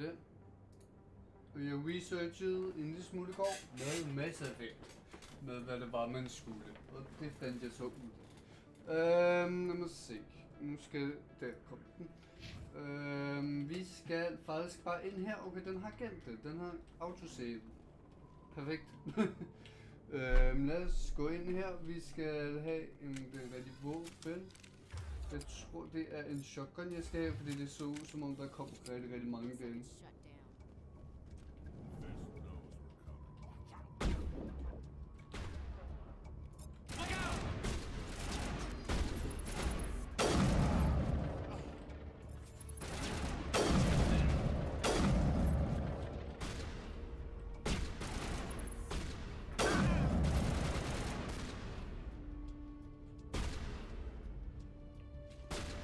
den. Og jeg researchede en lille smule i går med en masse effekt. Med hvad det var man skulle. Og det fandt jeg så ud af. Lad mig se. Nu skal der komme den. Vi skal faktisk bare ind her. Okay, den har gemt det. Den har autosave. Perfekt. Lad os gå ind her. Vi skal have en rigtig våben. Jeg tror det er en shotgun jeg skal have, fordi det så ud som om der kom rigtig mange derinde.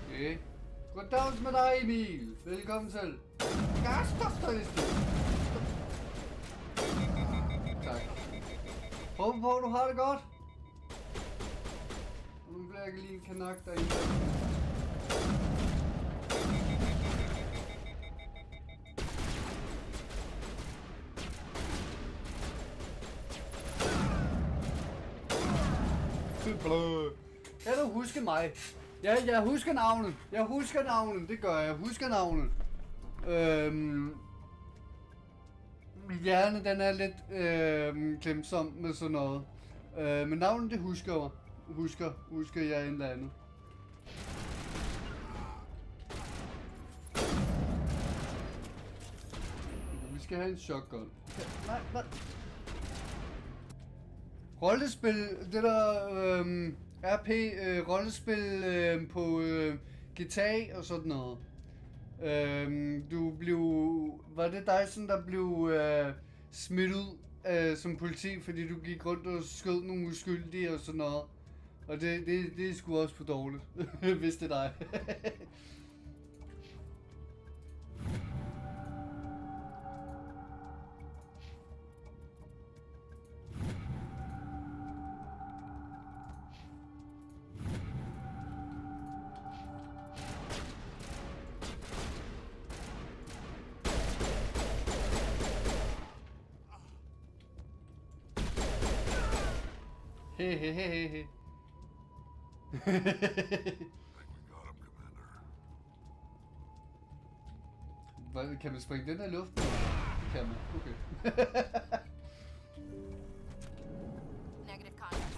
Okay. Goddags med dig, Emil. Velkommen til. Stop. Tak. Håber på, du har det godt. Nu bliver jeg lige en kanak derinde. Kan du huske mig? Ja, jeg husker navnet. Det gør jeg. Husker navnet. Min hjerne, den er lidt glemsom med sådan noget. Men navnet, det husker jeg. Husker jeg en eller andet. Vi skal have en shotgun. Nej. Rollespil, det der RP rollespil på guitar og sådan noget. Var det dig sådan der blev smidt ud som politi, fordi du gik rundt og skød nogle uskyldige og sådan noget. Og det er sgu også for dårligt, hvis det er dig. Hehehehe. Hvad, kan man springe den her luft? Det kan man, okay. Negative contact.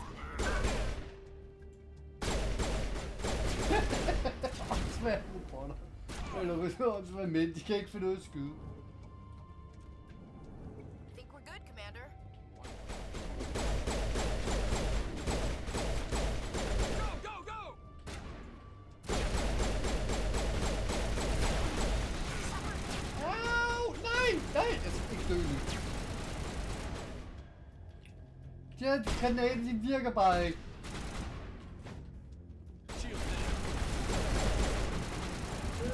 Åndsvagt robotter. Eller åndsvagt mænd, de kan ikke finde ud af at skyde. Think we're good, Commander. Nej, jeg skal ikke dø nu. De her granater, de virker bare ikke.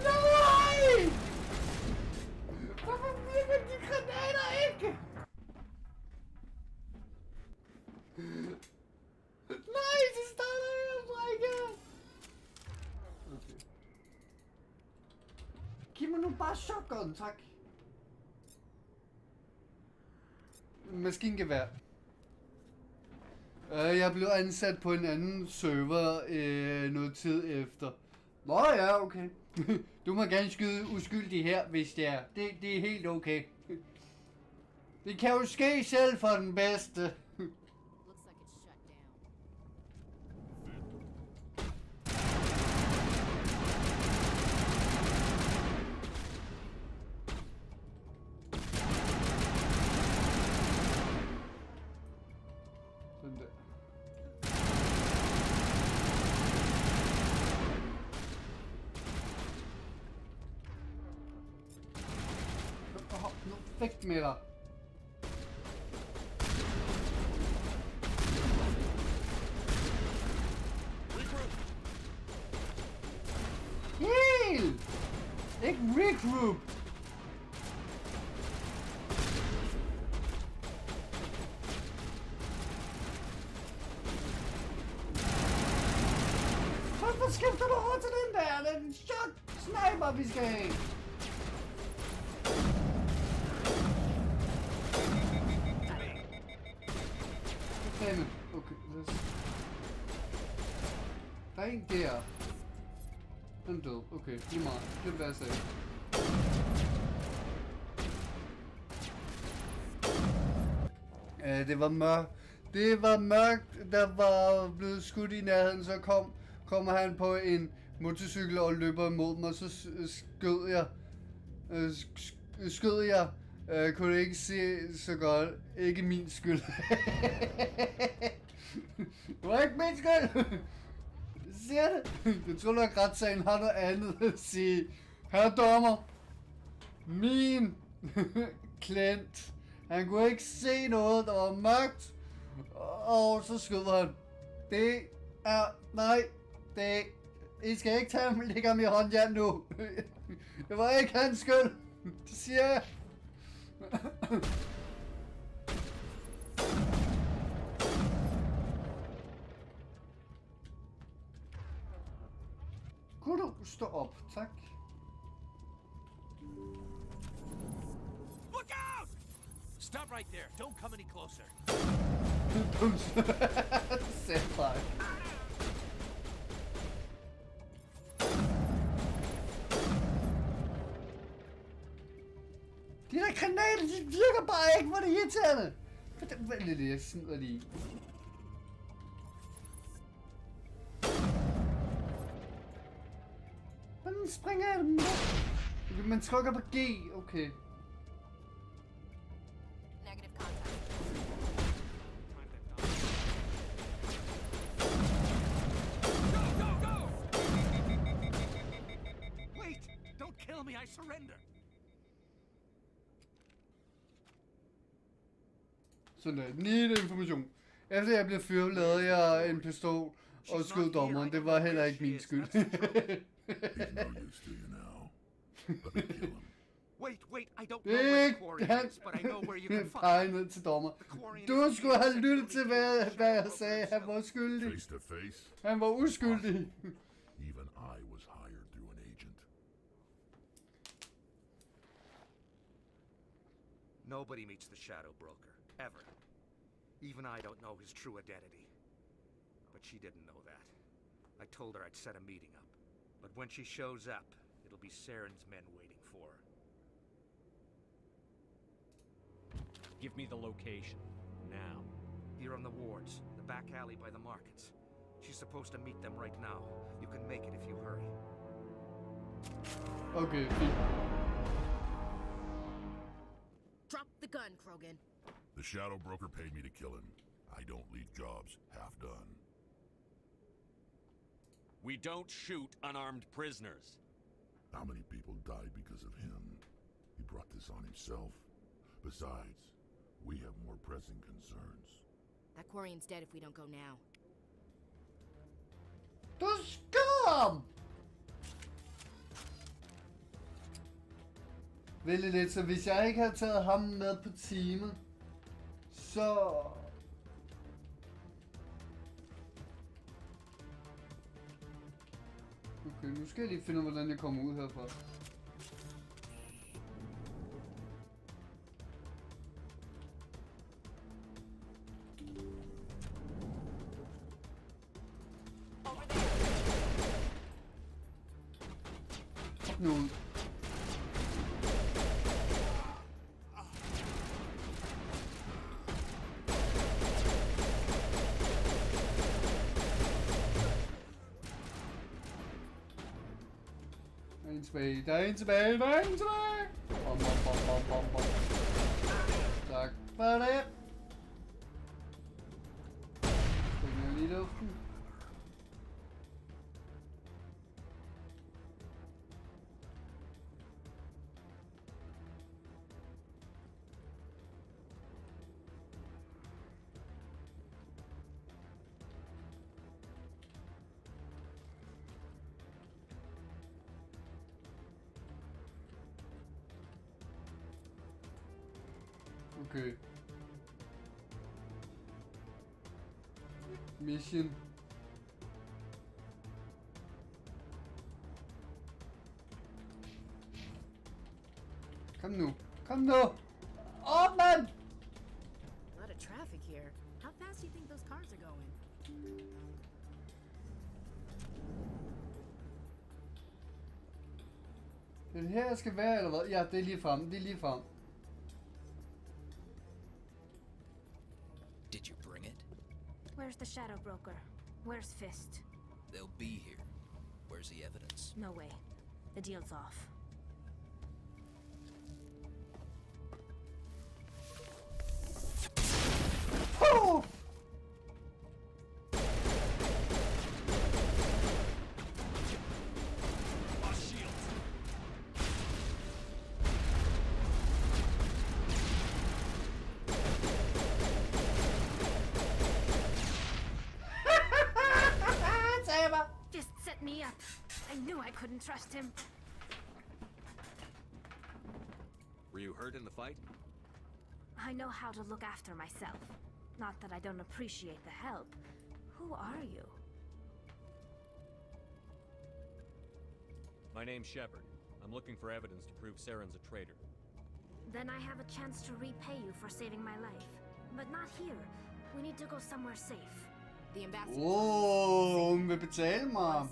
Nej! Hvorfor virker de granater ikke? Nej, de starter her, drenge! Okay. Giv mig nu bare shotgun, tak. Maskingevær. Jeg blev ansat på en anden server noget tid efter. Nå ja, okay. Du må gerne skyde uskyldig her, hvis det er. Det er helt okay. Det kan jo ske selv for den bedste. Looks like it's shut down. Den der. Nu væk med dig. Heal! Ikke regroup! Hvorfor skifter du over til den der? Det er en shot sniper, vi skal have. reklame. Okay, lad os... Der er en der. Den død. Okay, lige meget. Det er hvad jeg sagde. Det var mørkt. Det var mørkt, der var blevet skudt i nærheden, så kommer han på en motorcykel og løber imod mig, så skød jeg. Kunne ikke se så godt. Ikke min skyld. Det var ikke min skyld. Siger det? Jeg tror nok retssagen har noget andet at sige. Herre dommer. Min klient. Han kunne ikke se noget, der var mørkt. Og så skød han. Det er... Nej. Det... I skal ikke tage ham, lægge ham i håndjern nu. Det var ikke hans skyld. Det siger jeg. Kunne du stå op, tak? Look out! Stop right there. Don't come any closer. Senpai. De der granater, de virker bare ikke, hvor det er irriterende. Vent lidt, jeg smider lige. Hvordan springer jeg dem med? Man trykker på G, okay. Negative contact. Go, go, go! Wait! Don't kill me, I surrender. Sådan der, neat information. Efter jeg blev fyret, lavede jeg en pistol og skød dommeren. Det var heller ikke min skyld. He's no use to you now. Let me kill him. Wait, I don't Det know er where the ikke quarry is, but I know where you can peger find it. ned til dommer. The quarry Du is skulle have easy lyttet access til, to hvad jeg the sagde. Han var skyldig. Face to face. Han var uskyldig. Even I was hired through an agent. Nobody meets the shadow broker, ever. Even I don't know his true identity. But she didn't know that. I told her I'd set a meeting up. But when she shows up, it'll be Saren's men waiting for her. Give me the location, now. Here on the wards, the back alley by the markets. She's supposed to meet them right now. You can make it if you hurry. Okay, fint. Drop the gun, Krogan. The shadow broker paid me to kill him. I don't leave jobs half done. We don't shoot unarmed prisoners. How many people died because of him? He brought this on himself. Besides, we have more pressing concerns. That Quarian's dead if we don't go now. Du skam! Vælg lidt, så hvis jeg ikke havde taget ham med på teamet, så... Okay, nu skal jeg lige finde ud af, hvordan jeg kommer ud herfra. Nu. Der er en tilbage, der er en tilbage! Bom, bom, bom, bom, bom, bom. Tak for det! Springer lige i luften. Okay. Mission. Kom nu. Kom nu. Åh, mand! A lot of traffic here. How fast do you think those cars are going? Den her skal være, eller hvad? Ja, det er lige frem. Det er lige frem. Did you bring it? Where's the shadow broker? Where's Fist? They'll be here. Where's the evidence? No way. The deal's off. Oh! Fist set me up. I knew I couldn't trust him. Were you hurt in the fight? I know how to look after myself. Not that I don't appreciate the help. Who are you? My name's Shepard. I'm looking for evidence to prove Saren's a traitor. Then I have a chance to repay you for saving my life. But not here. We need to go somewhere safe. The ambassador. Hun vil betale mig.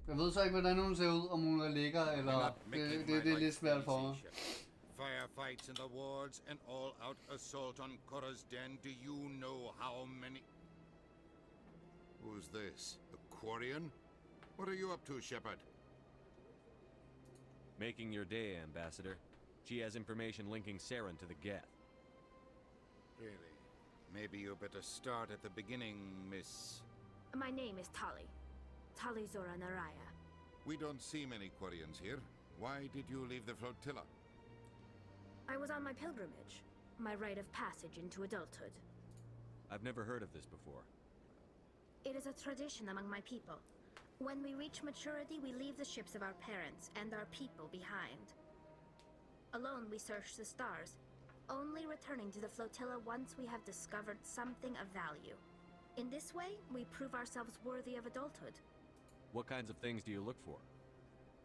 Jeg ved så ikke, hvordan hun ser ud, om hun er lækker, eller det er lidt svært for mig. Firefights in the wards, an all-out assault on Korra's den. Do you know how many? Who's this? A Quarian? What are you up to, Shepard? Making your day, Ambassador. She has information linking Saren to the Geth. Really? Maybe you better start at the beginning, Miss... My name is Tali. Tali Zora Naraya. We don't see many Quarians here. Why did you leave the flotilla? I was on my pilgrimage. My rite of passage into adulthood. I've never heard of this before. It is a tradition among my people. When we reach maturity, we leave the ships of our parents and our people behind. Alone, we search the stars, only returning to the flotilla once we have discovered something of value. In this way, we prove ourselves worthy of adulthood. What kinds of things do you look for?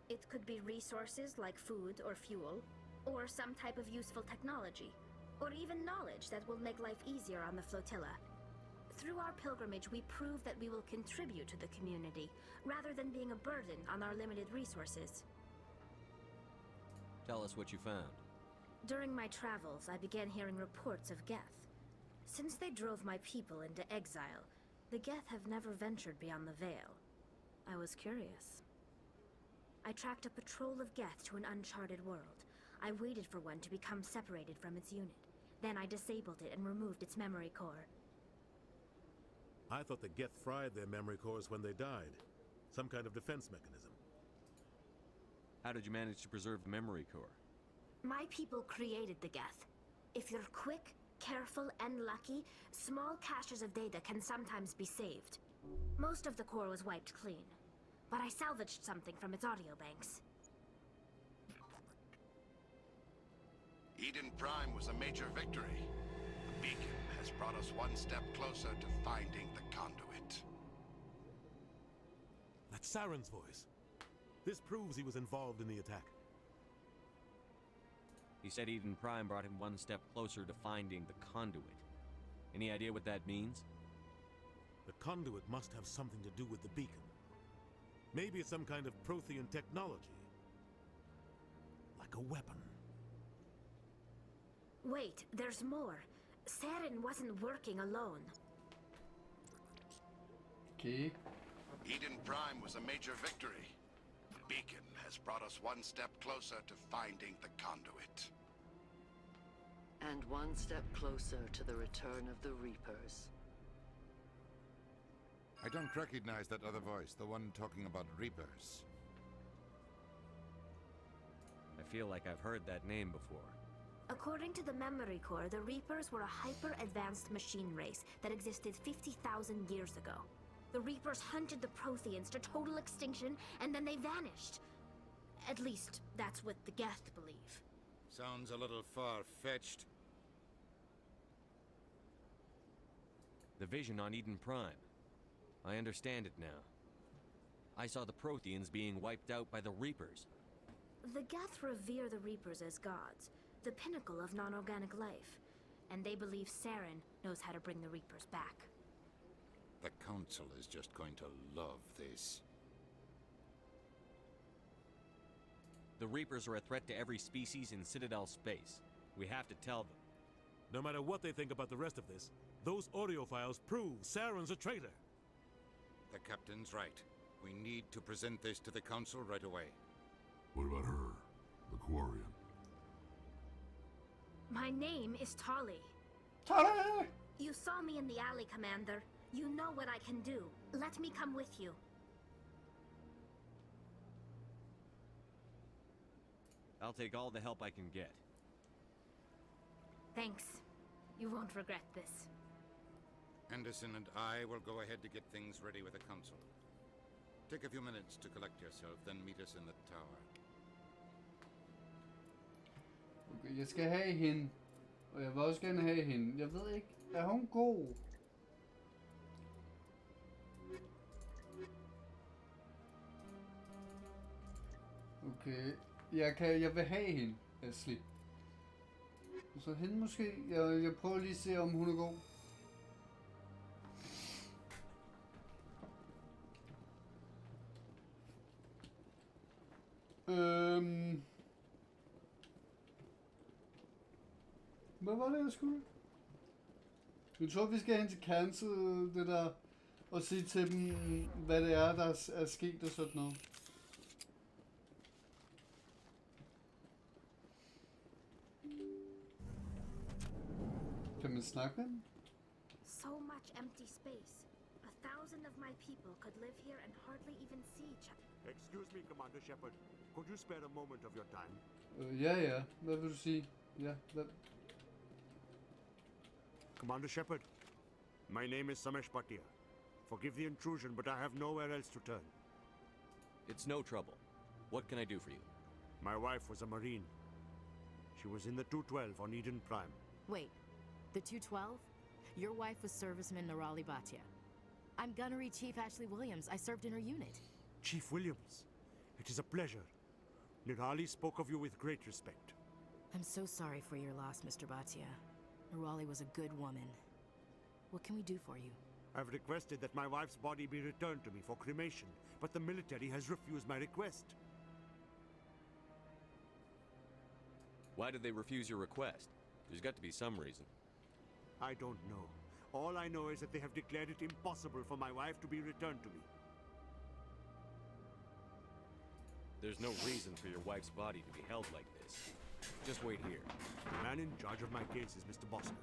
It could be resources like food or fuel, or some type of useful technology, or even knowledge that will make life easier on the flotilla. Through our pilgrimage, we prove that we will contribute to the community, rather than being a burden on our limited resources. Tell us what you found. During my travels, I began hearing reports of Geth. Since they drove my people into exile, the Geth have never ventured beyond the Veil. I was curious. I tracked a patrol of Geth to an uncharted world. I waited for one to become separated from its unit. Then I disabled it and removed its memory core. I thought the Geth fried their memory cores when they died. Some kind of defense mechanism. How did you manage to preserve the memory core? My people created the Geth. If you're quick, careful, and lucky, small caches of data can sometimes be saved. Most of the core was wiped clean, but I salvaged something from its audio banks. Eden Prime was a major victory. The beacon has brought us one step closer to finding the conduit. That's Saren's voice. This proves he was involved in the attack. He said Eden Prime brought him one step closer to finding the conduit. Any idea what that means? The conduit must have something to do with the beacon. Maybe it's some kind of Prothean technology. Like a weapon. Wait, there's more. Saren wasn't working alone. Okay. Eden Prime was a major victory. The beacon has brought us one step closer to finding the conduit. And one step closer to the return of the Reapers. I don't recognize that other voice, the one talking about Reapers. I feel like I've heard that name before. According to the memory core, the Reapers were a hyper-advanced machine race that existed 50,000 years ago. The Reapers hunted the Protheans to total extinction, and then they vanished. At least, that's what the Geth believe. Sounds a little far-fetched. The vision on Eden Prime. I understand it now. I saw the Protheans being wiped out by the Reapers. The Geth revere the Reapers as gods, the pinnacle of non-organic life. and they believe Saren knows how to bring the Reapers back. The Council is just going to love this. The Reapers are a threat to every species in Citadel space. We have to tell them. No matter what they think about the rest of this, those audio files prove Saren's a traitor. The Captain's right. We need to present this to the Council right away. What about her? The Quarian? My name is Tali. Tali! You saw me in the alley, Commander. You know what I can do. Let me come with you. I'll take all the help I can get. Thanks. You won't regret this. Anderson and I will go ahead to get things ready with the Council. Take a few minutes to collect yourself, then meet us in the tower. Okay, jeg skal have hende. Og jeg vil også gerne have hende. Jeg ved ikke, er hun god? Okay, jeg vil have hende, Ashley. Så hende måske. Jeg prøver lige at se, om hun er god. Hvad var det, jeg skulle? Jeg tror, vi skal hen til cancel det der, og sige til dem, hvad det er, der er sket og sådan noget. Kan man snakke med dem? So much empty space. 1,000 of my people could live here and hardly even see each other. Excuse me, Commander Shepard. Could you spare a moment of your time? Ja. Hvad vil du sige? Ja, hvad? Commander Shepard, my name is Samesh Bhatia. Forgive the intrusion, but I have nowhere else to turn. It's no trouble. What can I do for you? My wife was a Marine. She was in the 212 on Eden Prime. Wait, the 212? Your wife was Serviceman Nirali Bhatia. I'm Gunnery Chief Ashley Williams. I served in her unit. Chief Williams, it is a pleasure. Nirali spoke of you with great respect. I'm so sorry for your loss, Mr. Bhatia. Nirali was a good woman. What can we do for you? I've requested that my wife's body be returned to me for cremation, but the military has refused my request. Why did they refuse your request? There's got to be some reason. I don't know. All I know is that they have declared it impossible for my wife to be returned to me. There's no reason for your wife's body to be held like this. Just wait here. The man in charge of my case is Mr. Bosco.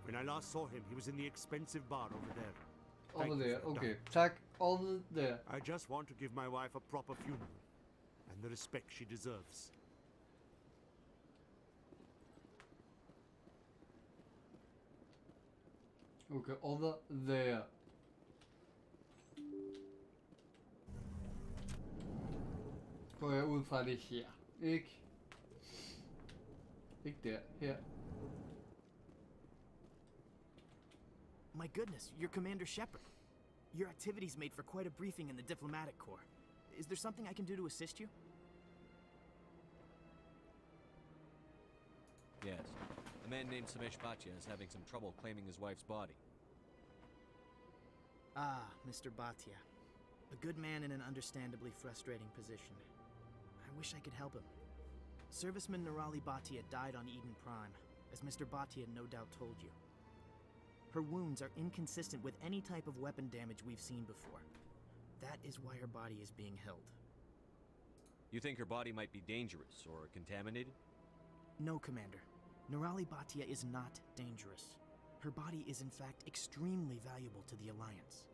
When I last saw him, he was in the expensive bar over there. Over there, okay. Tak, over there. I just want to give my wife a proper funeral, and the respect she deserves. Okay, over there. Går jeg ud fra det her, ikke? Ikke der, her. My goodness, you're Commander Shepard. Your activities made for quite a briefing in the diplomatic corps. Is there something I can do to assist you? Yes. A man named Samesh Bhatia is having some trouble claiming his wife's body. Ah, Mr. Bhatia. A good man in an understandably frustrating position. I wish I could help him. Serviceman Nirali Bhatia died on Eden Prime, as Mr. Bhatia no doubt told you. Her wounds are inconsistent with any type of weapon damage we've seen before. That is why her body is being held. You think her body might be dangerous or contaminated? No, Commander. Nirali Bhatia is not dangerous. Her body is in fact extremely valuable to the Alliance.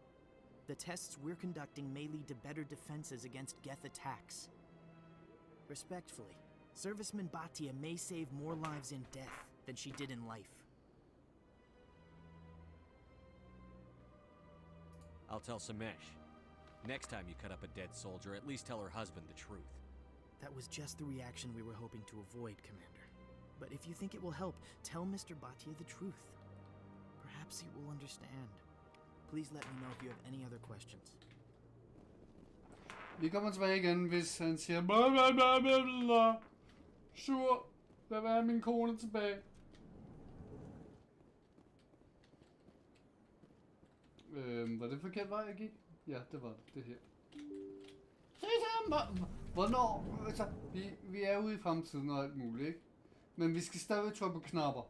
The tests we're conducting may lead to better defenses against Geth attacks. Respectfully, Serviceman Bhatia may save more lives in death than she did in life. I'll tell Samesh. Next time you cut up a dead soldier, at least tell her husband the truth. That was just the reaction we were hoping to avoid, Commander. But if you think it will help, tell Mr. Bhatia the truth. Perhaps he will understand. Please let me know if you have any other questions. Vi kommer tilbage igen, hvis han siger blablabla. Sur. Hvad er min kone tilbage? Var det forkert vej, jeg gik? Ja, det var det. Det her. Hvornår? Altså, vi er ude i fremtiden og alt muligt, ikke? Men vi skal stadig trykke på knapper.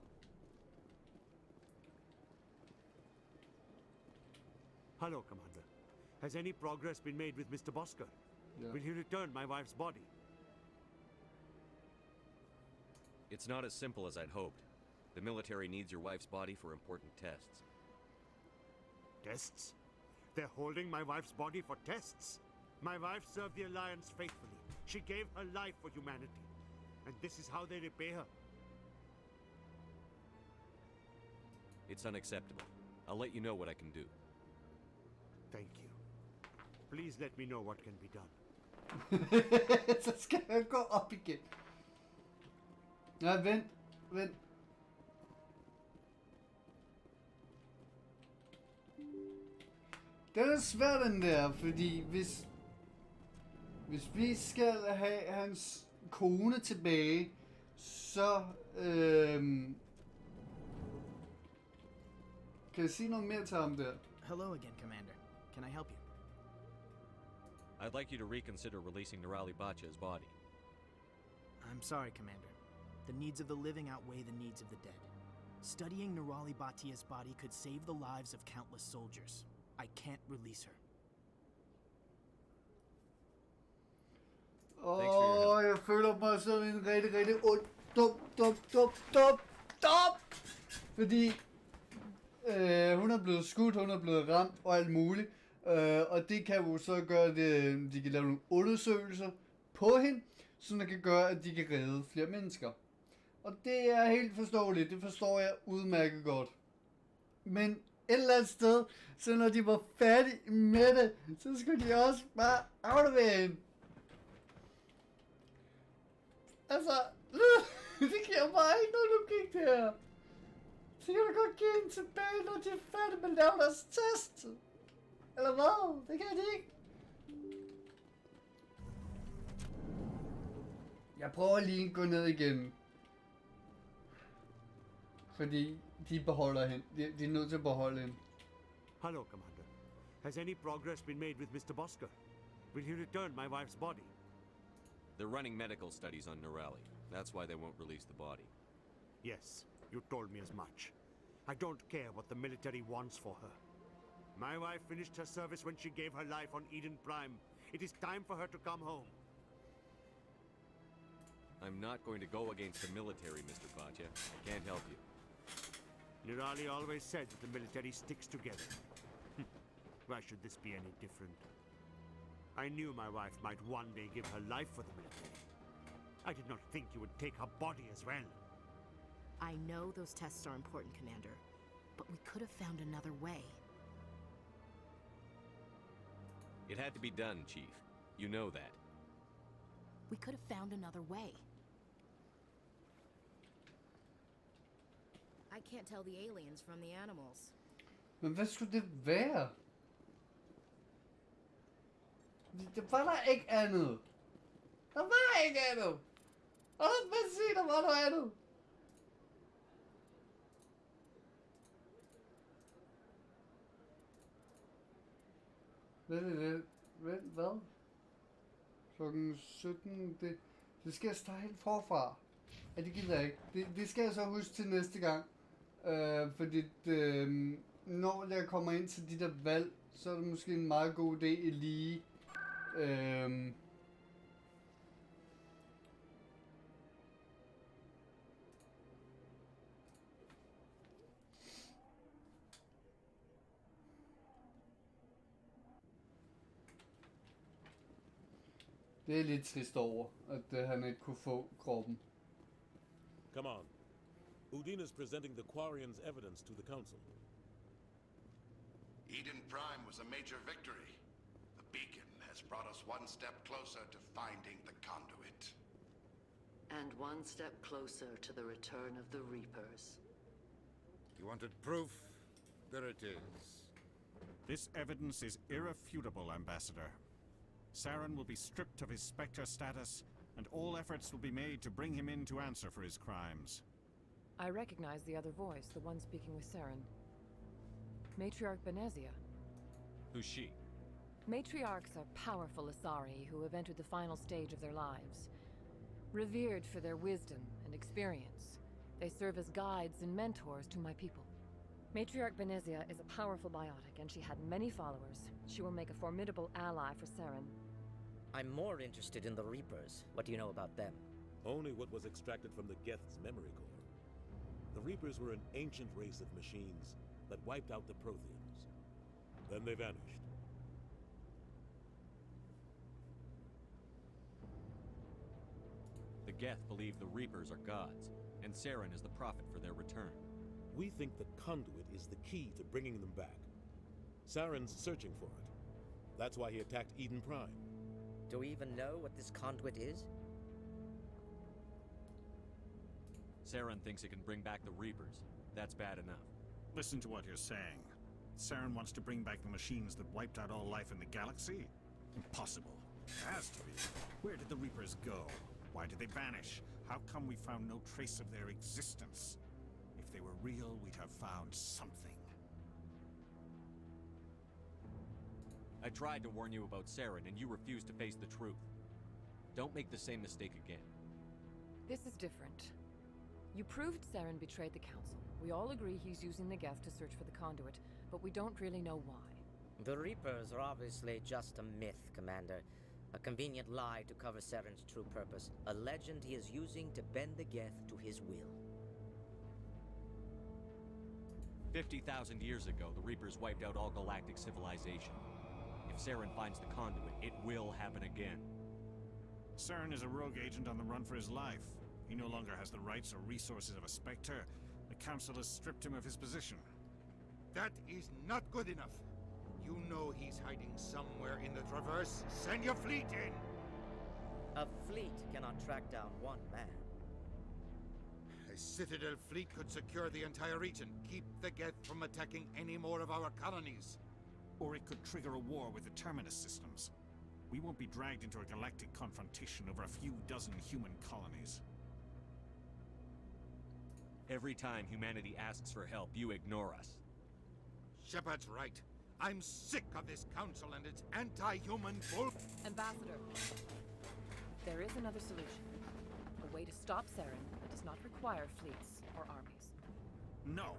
Hello, Commander. Has any progress been made with Mr. Bosker? Yeah. Will he return my wife's body? It's not as simple as I'd hoped. The military needs your wife's body for important tests. Tests? They're holding my wife's body for tests? My wife served the Alliance faithfully. She gave her life for humanity. And this is how they repay her. It's unacceptable. I'll let you know what I can do. Thank you. Please let me know what can be done. Så skal jeg gå op igen. Nej, vent. Den er svær, den der, fordi hvis vi skal have hans kone tilbage, så kan jeg sige noget mere til ham der? Hello again, Commander. Can I help you? I'd like you to reconsider releasing Nirali Bachya's body. I'm sorry, Commander. The needs of the living outweigh the needs of the dead. Studying Nirali Batia's body could save the lives of countless soldiers. I can't release her. Jeg føler mig som en rigtig ond, dum. Fordi hun er blevet skudt, hun er blevet ramt og alt muligt. Og det kan jo så gøre, at de kan lave nogle undersøgelser på hende, så det kan gøre, at de kan redde flere mennesker. Og det er helt forståeligt, det forstår jeg udmærket godt. Men et eller andet sted, så når de var færdige med det, så skulle de også bare aflevere hende. Altså, det giver bare ikke noget logik det her. Så kan du godt give hende tilbage, når de er færdige med at lave deres test. Eller hvad? Det kan de ikke. Jeg prøver lige at gå ned igen. Fordi de beholder hende. De er nødt til at beholde hende. Hello, Commander. Has any progress been made with Mr. Bosker? Will he return my wife's body? They're running medical studies on Nirali. That's why they won't release the body. Yes, you told me as much. I don't care what the military wants for her. My wife finished her service when she gave her life on Eden Prime. It is time for her to come home. I'm not going to go against the military, Mr. Bachya. I can't help you. Nirali always said that the military sticks together. Why should this be any different? I knew my wife might one day give her life for the military. I did not think you would take her body as well. I know those tests are important, Commander, but we could have found another way. It had to be done, Chief. You know that. We could have found another way. I can't tell the aliens from the animals. Men hvad skulle det være? Det var der ikke andet. Der var ikke andet. Hvad siger der var der andet? Hvad? Klokken 17, det skal jeg starte helt forfra. Ja, det gider jeg ikke. Det skal jeg så huske til næste gang. Fordi når jeg kommer ind til de der valg, så er det måske en meget god idé lige. Det er lidt trist over, at han ikke kunne få kroppen. Come on. Udin is presenting the Quarians' evidence to the Council. Eden Prime was a major victory. The beacon has brought us one step closer to finding the conduit. And one step closer to the return of the Reapers. You wanted proof? There it is. This evidence is irrefutable, Ambassador. Saren will be stripped of his Spectre status, and all efforts will be made to bring him in to answer for his crimes. I recognize the other voice, the one speaking with Saren. Matriarch Benezia. Who's she? Matriarchs are powerful Asari who have entered the final stage of their lives. Revered for their wisdom and experience, they serve as guides and mentors to my people. Matriarch Benezia is a powerful biotic, and she had many followers. She will make a formidable ally for Saren. I'm more interested in the Reapers. What do you know about them? Only what was extracted from the Geth's memory core. The Reapers were an ancient race of machines that wiped out the Protheans. Then they vanished. The Geth believe the Reapers are gods, and Saren is the prophet for their return. We think the conduit is the key to bringing them back. Saren's searching for it. That's why he attacked Eden Prime. Do we even know what this conduit is? Saren thinks it can bring back the Reapers. That's bad enough. Listen to what you're saying. Saren wants to bring back the machines that wiped out all life in the galaxy? Impossible. It has to be. Where did the Reapers go? Why did they vanish? How come we found no trace of their existence? If they were real, we'd have found something. I tried to warn you about Saren, and you refused to face the truth. Don't make the same mistake again. This is different. You proved Saren betrayed the Council. We all agree he's using the Geth to search for the conduit, but we don't really know why. The Reapers are obviously just a myth, Commander. A convenient lie to cover Saren's true purpose. A legend he is using to bend the Geth to his will. 50,000 years ago, the Reapers wiped out all galactic civilization. If Saren finds the conduit, it will happen again. Saren is a rogue agent on the run for his life. He no longer has the rights or resources of a Spectre. The Council has stripped him of his position. That is not good enough. You know he's hiding somewhere in the Traverse. Send your fleet in! A fleet cannot track down one man. A Citadel fleet could secure the entire region, keep the Geth from attacking any more of our colonies. Or it could trigger a war with the Terminus systems. We won't be dragged into a galactic confrontation over a few dozen human colonies. Every time humanity asks for help, you ignore us. Shepard's right. I'm sick of this council and its anti-human bull... Ambassador, there is another solution. A way to stop Saren that does not require fleets or armies. No,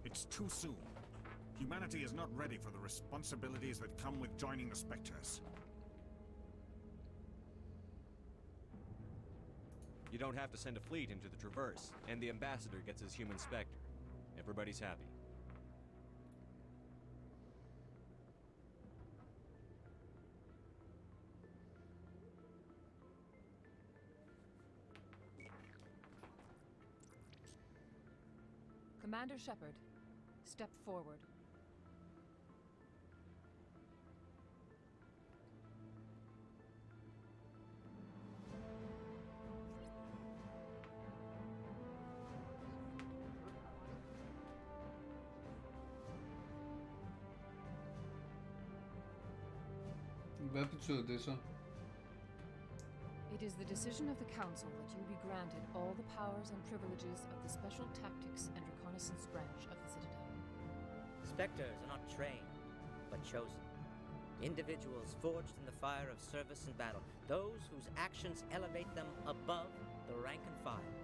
it's too soon. Humanity is not ready for the responsibilities that come with joining the Spectres. You don't have to send a fleet into the Traverse, and the Ambassador gets his human Spectre. Everybody's happy. Commander Shepard, step forward. Hvad betyder det så? It is the decision of the Council that you be granted all the powers and privileges of the Special Tactics and Reconnaissance branch of the Citadel. Spectres are not trained, but chosen. Individuals forged in the fire of service and battle. Those whose actions elevate them above the rank and file.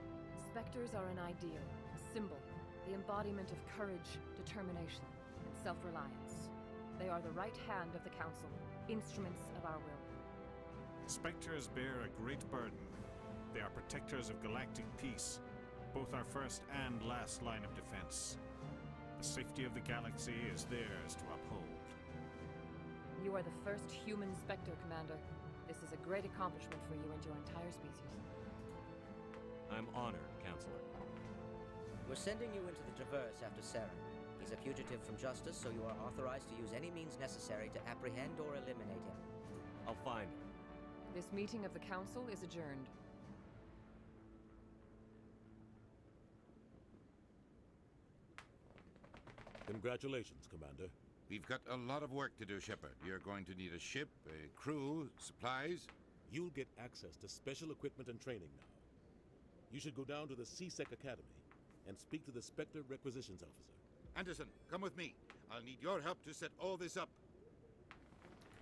Spectres are an ideal, a symbol, the embodiment of courage, determination, and self-reliance. They are the right hand of the Council, instruments of our will. Spectres bear a great burden. They are protectors of galactic peace, both our first and last line of defense. The safety of the galaxy is theirs to uphold. You are the first human Spectre, Commander. This is a great accomplishment for you and your entire species. I'm honored, Counselor. We're sending you into the Traverse after Saren. He's a fugitive from justice, so you are authorized to use any means necessary to apprehend or eliminate him. I'll find him. This meeting of the Council is adjourned. Congratulations, Commander. We've got a lot of work to do, Shepard. You're going to need a ship, a crew, supplies. You'll get access to special equipment and training now. You should go down to the C-Sec Academy and speak to the Spectre Requisitions Officer. Anderson, come with me. I'll need your help to set all this up.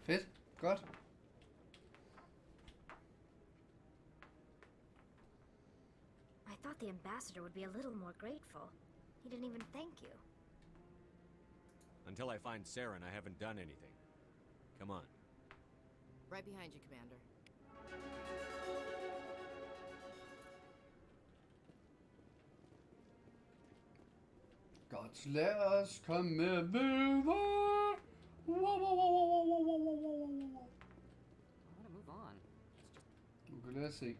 Fedt. Godt. I thought the ambassador would be a little more grateful. He didn't even thank you. Until I find Saren, I haven't done anything. Come on. Right behind you, Commander. Godt, lad os komme videre. Wow, wow, wow, wow, wow, wow, wow, wow, wow. I want to move on. Nu kan lad os se.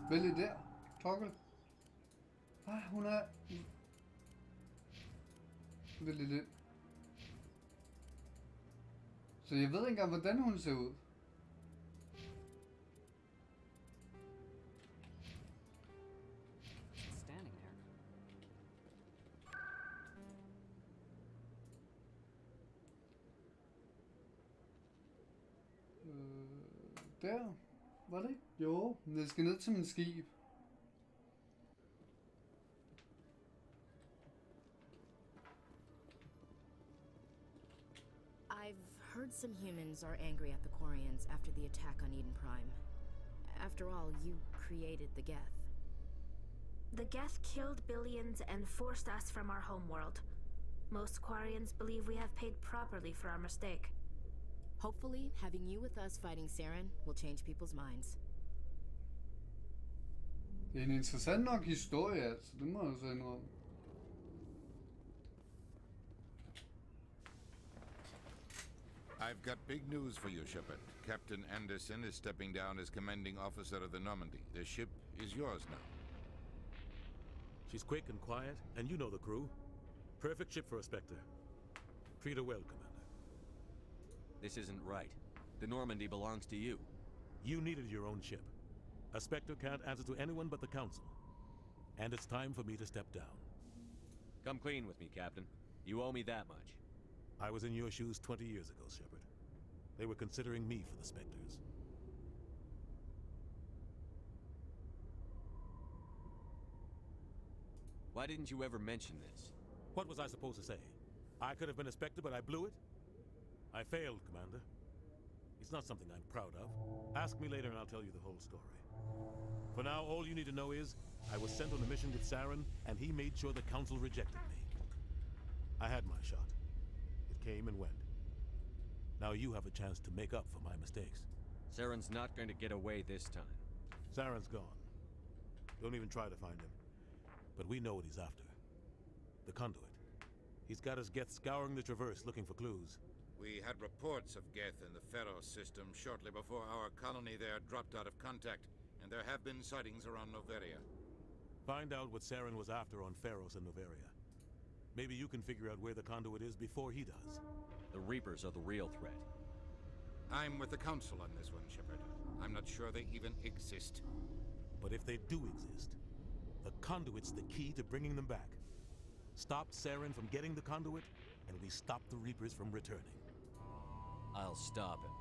Vælg der. Toggle. Hun er... Vælg lidt. Så jeg ved ikke engang, hvordan hun ser ud. Standing there. Der. Var det ikke? Jo, jeg skal ned til min skib. I've heard some humans are angry at the Quarians after the attack on Eden Prime. After all, you created the Geth. The Geth killed billions and forced us from our homeworld. Most Quarians believe we have paid properly for our mistake. Hopefully, having you with us fighting Saren will change people's minds. Det er en interessant nok historie, altså. Det må jeg så indrømme. I've got big news for you, Shepard. Captain Anderson is stepping down as commanding officer of the Normandy. The ship is yours now. She's quick and quiet, and you know the crew. Perfect ship for a Spectre. Treat her well, Commander. This isn't right. The Normandy belongs to you. You needed your own ship. A Spectre can't answer to anyone but the Council. And it's time for me to step down. Come clean with me, Captain. You owe me that much. I was in your shoes 20 years ago, Shepard. They were considering me for the Spectres. Why didn't you ever mention this? What was I supposed to say? I could have been a Spectre, but I blew it? I failed, Commander. It's not something I'm proud of. Ask me later and I'll tell you the whole story. For now, all you need to know is, I was sent on a mission with Saren, and he made sure the Council rejected me. I had my shot. It came and went. Now you have a chance to make up for my mistakes. Saren's not going to get away this time. Saren's gone. Don't even try to find him. But we know what he's after. The conduit. He's got his Geth scouring the Traverse looking for clues. We had reports of Geth in the Pharos system shortly before our colony there dropped out of contact, and there have been sightings around Noveria. Find out what Saren was after on Pharos and Noveria. Maybe you can figure out where the conduit is before he does. The Reapers are the real threat. I'm with the Council on this one, Shepard. I'm not sure they even exist. But if they do exist, the conduit's the key to bringing them back. Stop Saren from getting the conduit, and we stop the Reapers from returning. I'll stop him.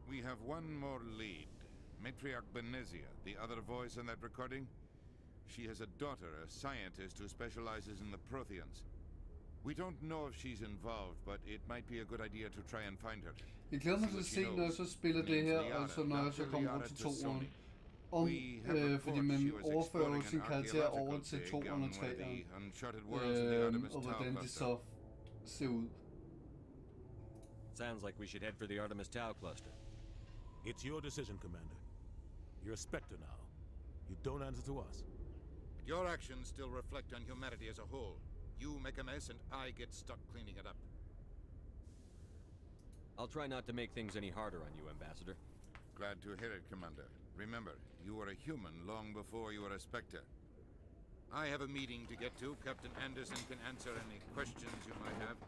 We have one more lead. Matriarch Benezia, the other voice in that recording. She has a daughter, a scientist who specializes in the Protheans. We don't know if she's involved, but it might be a good idea to try and find her. Jeg glæder mig til at se, når jeg så spiller det her, altså når jeg så kommer over til toeren. Fordi man overfører jo sin karakter over til toeren og treeren. Og hvordan det så ser ud. Sounds like we should head for the Artemis Tau cluster. It's your decision, Commander. You're a Spectre now. You don't answer to us. But your actions still reflect on humanity as a whole. You make a mess and I get stuck cleaning it up. I'll try not to make things any harder on you, Ambassador. Glad to hear it, Commander. Remember, you were a human long before you were a Spectre. I have a meeting to get to. Captain Anderson can answer any questions you might have.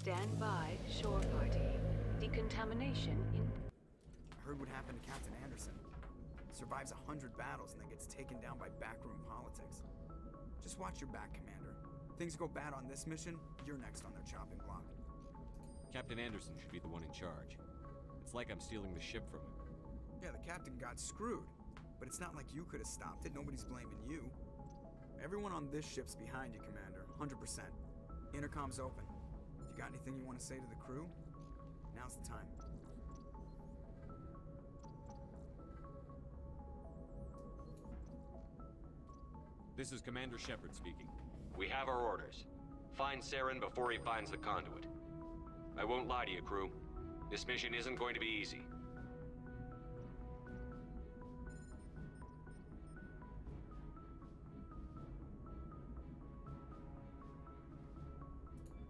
Stand by, shore party. Decontamination in... I heard what happened to Captain Anderson. Survives 100 battles and then gets taken down by backroom politics. Just watch your back, Commander. Things go bad on this mission, you're next on their chopping block. Captain Anderson should be the one in charge. It's like I'm stealing the ship from him. Yeah, the captain got screwed. But it's not like you could have stopped it. Nobody's blaming you. Everyone on this ship's behind you, Commander. 100%. Intercom's open. If you got anything you want to say to the crew, now's the time. This is Commander Shepard speaking. We have our orders. Find Saren before he finds the conduit. I won't lie to you, crew. This mission isn't going to be easy.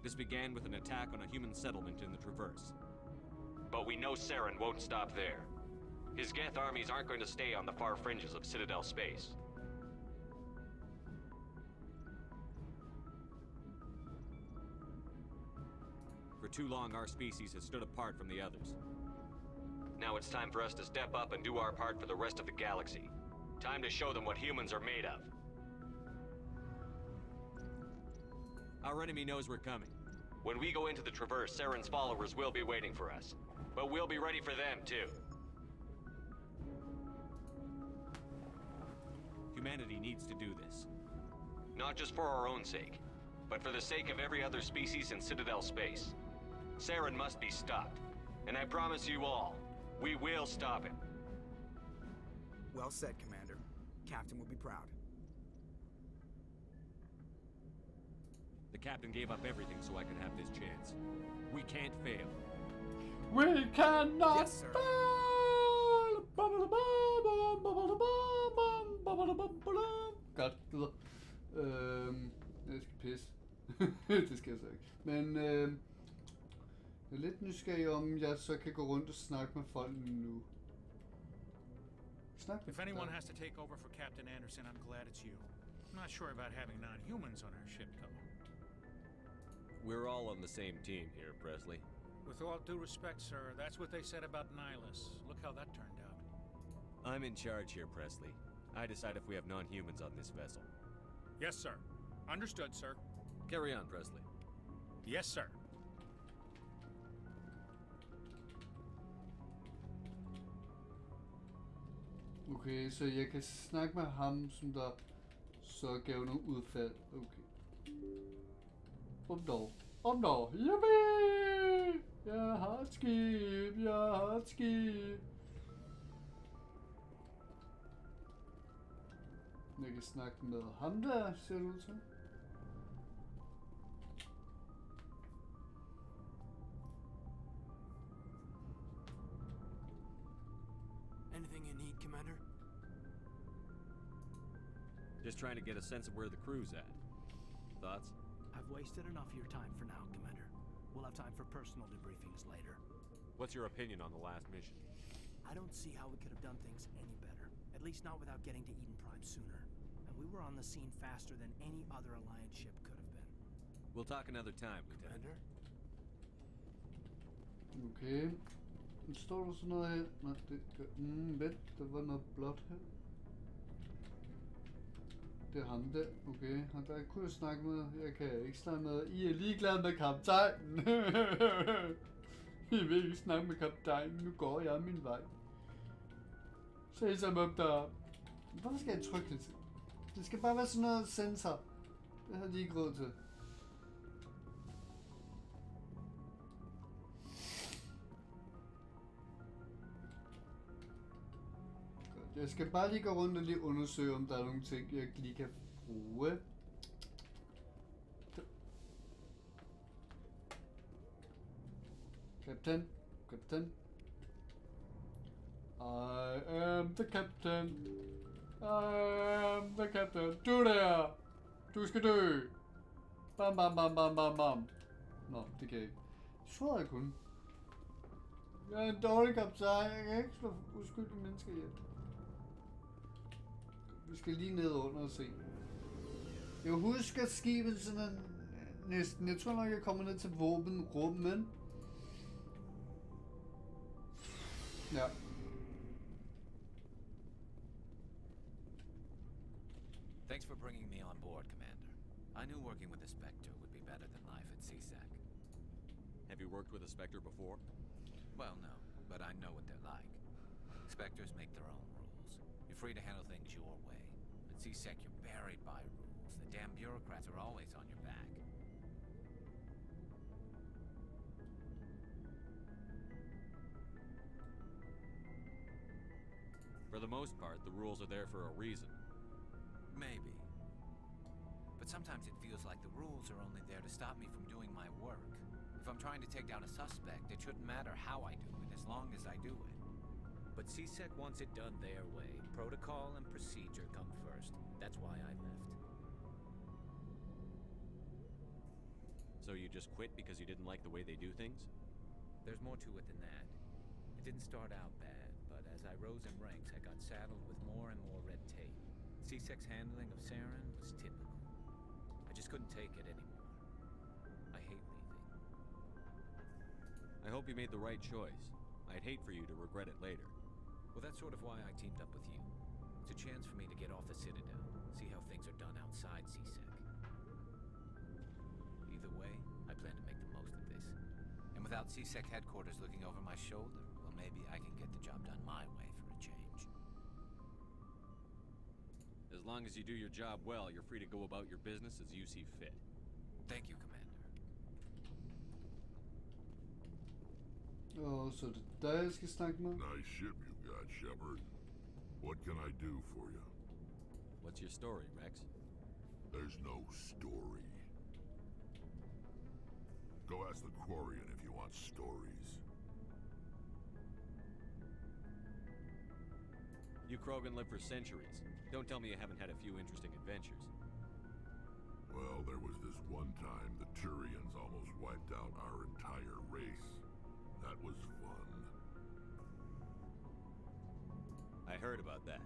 This began with an attack on a human settlement in the Traverse. But we know Saren won't stop there. His Geth armies aren't going to stay on the far fringes of Citadel space. For too long, our species has stood apart from the others. Now it's time for us to step up and do our part for the rest of the galaxy. Time to show them what humans are made of. Our enemy knows we're coming. When we go into the Traverse, Saren's followers will be waiting for us. But we'll be ready for them, too. Humanity needs to do this. Not just for our own sake, but for the sake of every other species in Citadel space. Saren must be stopped. And I promise you all, we will stop him. Well said, Commander. Captain will be proud. The captain gave up everything so I could have this chance. We can't fail. We cannot yes, sir. fail! Godt, videre. Jeg skal pisse. Det skal jeg så ikke. Men jeg er lidt nysgerrig om, jeg så kan gå rundt og snakke med folk nu. If anyone has to take over for Captain Anderson, I'm glad it's you. I'm not sure about having non-humans on our ship, though. We're all on the same team here, Presley. With all due respect, sir, that's what they said about Nihilus. Look how that turned out. I'm in charge here, Presley. I decide if we have non-humans on this vessel. Yes, sir. Understood, sir. Carry on, Presley. Yes, sir. Okay, så jeg kan snakke med ham, som der så gav nogle udfald. Okay. Om dog. Yippie! Jeg har et skib. Jeg kan snakke med ham der, ser det ud til. Anything you need, Commander? Just trying to get a sense of where the crew's at. Thoughts? I've wasted enough of your time for now, Commander. We'll have time for personal debriefings later. What's your opinion on the last mission? I don't see how we could have done things any better. At least not without getting to Eden Prime sooner. And we were on the scene faster than any other Alliance ship could have been. We'll talk another time, Lieutenant. Commander? Okay. Står der sådan noget her? Nej, det gør... vent, der var noget blåt her. Det er ham der. Okay, ham der kunne jeg snakke med. Jeg kan ikke snakke med. I er ligeglade med kaptajnen. I vil ikke snakke med kaptajnen. Nu går jeg min vej. Se som op der. Hvorfor skal jeg trykke det til? Det skal bare være sådan noget sensor. Det har de ikke råd til. Jeg skal bare lige gå rundt og lige undersøge, om der er nogle ting, jeg lige kan bruge. Captain. I am the captain. Du der! Du skal dø! Bam. Nå, det kan jeg ikke. Jeg tror jeg kunne. Jeg er en dårlig kaptajn. Jeg kan ikke slå uskyldige mennesker ihjel. Vi skal lige ned under og se. Jeg husker skibet sådan næsten. Jeg tror nok, jeg kommer ned til våbenrummen. Ja. Thanks for bringing me on board, Commander. I knew working with a Spectre would be better than life at CSAC. Have you worked with a Spectre before? Well, no, but I know what they're like. Spectres make their own rules. You're free to handle things your way. At CSAC, you're buried by rules. The damn bureaucrats are always on your back. For the most part, the rules are there for a reason. Maybe. But sometimes it feels like the rules are only there to stop me from doing my work. If I'm trying to take down a suspect, it shouldn't matter how I do it, as long as I do it. But CSEC wants it done their way. Protocol and procedure come first. That's why I left. So you just quit because you didn't like the way they do things? There's more to it than that. It didn't start out bad, but as I rose in ranks, I got saddled with more and more red tape. CSEC's handling of Saren was typical. I just couldn't take it anymore. I hate leaving. I hope you made the right choice. I'd hate for you to regret it later. Well, that's sort of why I teamed up with you. It's a chance for me to get off the Citadel, see how things are done outside CSEC. Either way, I plan to make the most of this. And without CSEC headquarters looking over my shoulder, well, maybe I can get the job done my way for a change. As long as you do your job well, you're free to go about your business as you see fit. Thank you, Commander. Og så er det dig, jeg skal snakke med. Nice ship you got, Shepard. What can I do for you? What's your story, Rex? There's no story. Go ask the Quarian if you want stories. You Krogan lived for centuries. Don't tell me you haven't had a few interesting adventures. Well, there was this one time the Turians almost wiped out our entire race. That was fun. I heard about that.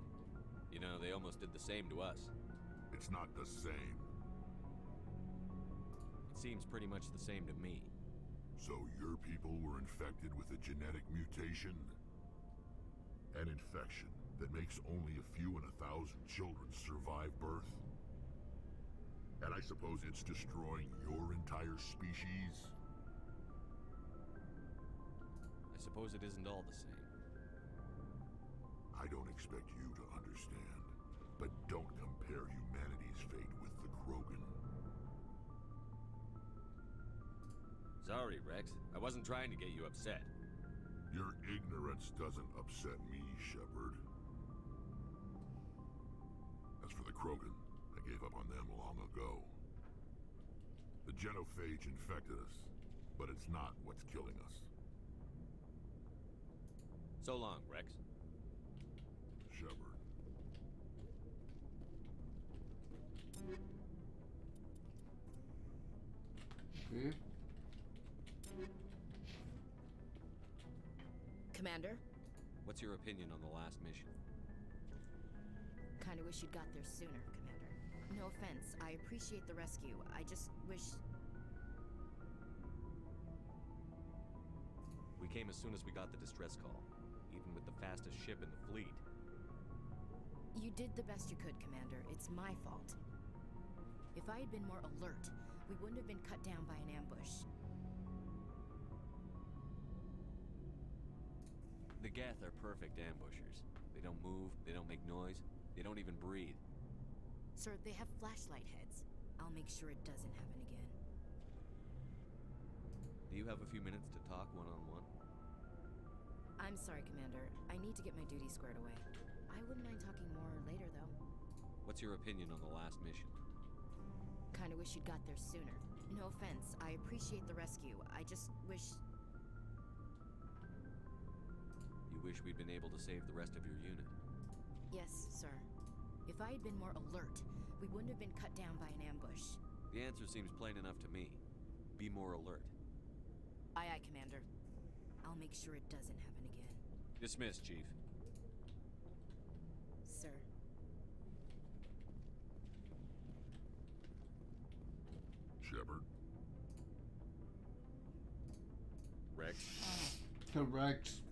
You know, they almost did the same to us. It's not the same. It seems pretty much the same to me. So your people were infected with a genetic mutation? An infection that makes only a few in 1,000 children survive birth? And I suppose it's destroying your entire species? I suppose it isn't all the same. I don't expect you to understand, but don't compare humanity's fate with the Krogan. Sorry, Rex. I wasn't trying to get you upset. Your ignorance doesn't upset me, Shepard. As for the Krogan, I gave up on them long ago. The genophage infected us, but it's not what's killing us. So long, Rex. Shepard. Okay. Commander? What's your opinion on the last mission? Kinda wish you'd got there sooner, Commander. No offense, I appreciate the rescue. I just wish... We came as soon as we got the distress call, even with the fastest ship in the fleet. You did the best you could, Commander. It's my fault. If I had been more alert, we wouldn't have been cut down by an ambush. The Geth are perfect ambushers. They don't move, they don't make noise, they don't even breathe. Sir, they have flashlight heads. I'll make sure it doesn't happen again. Do you have a few minutes to talk one-on-one? I'm sorry, Commander. I need to get my duties squared away. I wouldn't mind talking more later, though. What's your opinion on the last mission? Kinda wish you'd got there sooner. No offense, I appreciate the rescue. I just wish... You wish we'd been able to save the rest of your unit? Yes, sir. If I had been more alert, we wouldn't have been cut down by an ambush. The answer seems plain enough to me. Be more alert. Aye, aye, Commander. I'll make sure it doesn't happen again. Dismissed, Chief. Sir. Shepard, Correct. Correct.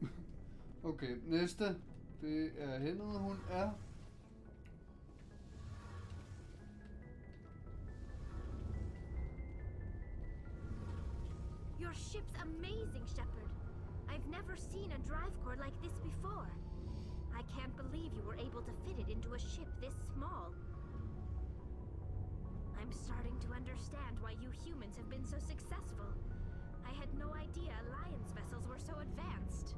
Okay, næste. Det er hende, hun er. Your ship's amazing, Shepard. I've never seen a drive core like this before. I can't believe you were able to fit it into a ship this small. I'm starting to understand why you humans have been so successful. I had no idea Alliance vessels were so advanced.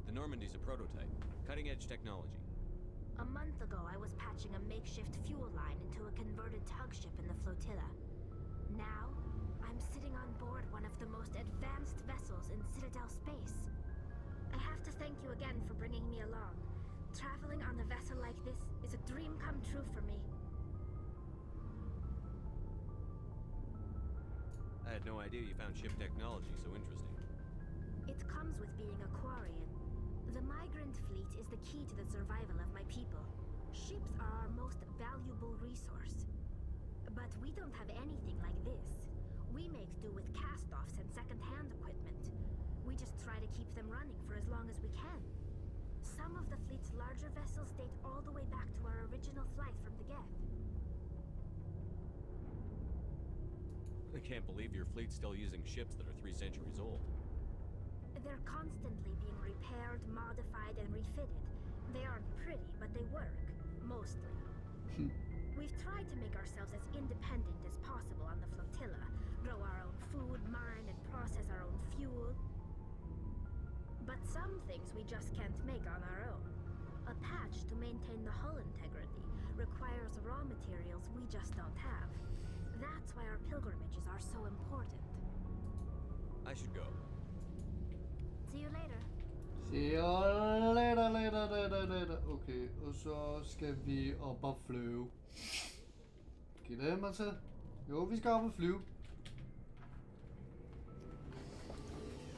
The Normandy's a prototype. Cutting-edge technology. A month ago, I was patching a makeshift fuel line into a converted tug ship in the flotilla. Now, I'm sitting on board one of the most advanced vessels in Citadel space. I have to thank you again for bringing me along. Traveling on a vessel like this is a dream come true for me. I had no idea you found ship technology so interesting. It comes with being a Quarian. The migrant fleet is the key to the survival of my people. Ships are our most valuable resource. But we don't have anything like this. We make do with cast-offs and second-hand equipment. We just try to keep them running for as long as we can. Some of the fleet's larger vessels date all the way back to our original flight from the Geth. I can't believe your fleet's still using ships that are 3 centuries old. They're constantly being repaired, modified, and refitted. They aren't pretty, but they work. Mostly. We've tried to make ourselves as independent as possible on the flotilla. Grow our own food, mine, and process our own fuel. But some things we just can't make on our own. A patch to maintain the hull integrity requires raw materials we just don't have. That's why our pilgrimages are so important. I should go. See you later. See you later. Okay, og så skal vi op og flyve. Gælder mig til? Jo, vi skal op og flyve.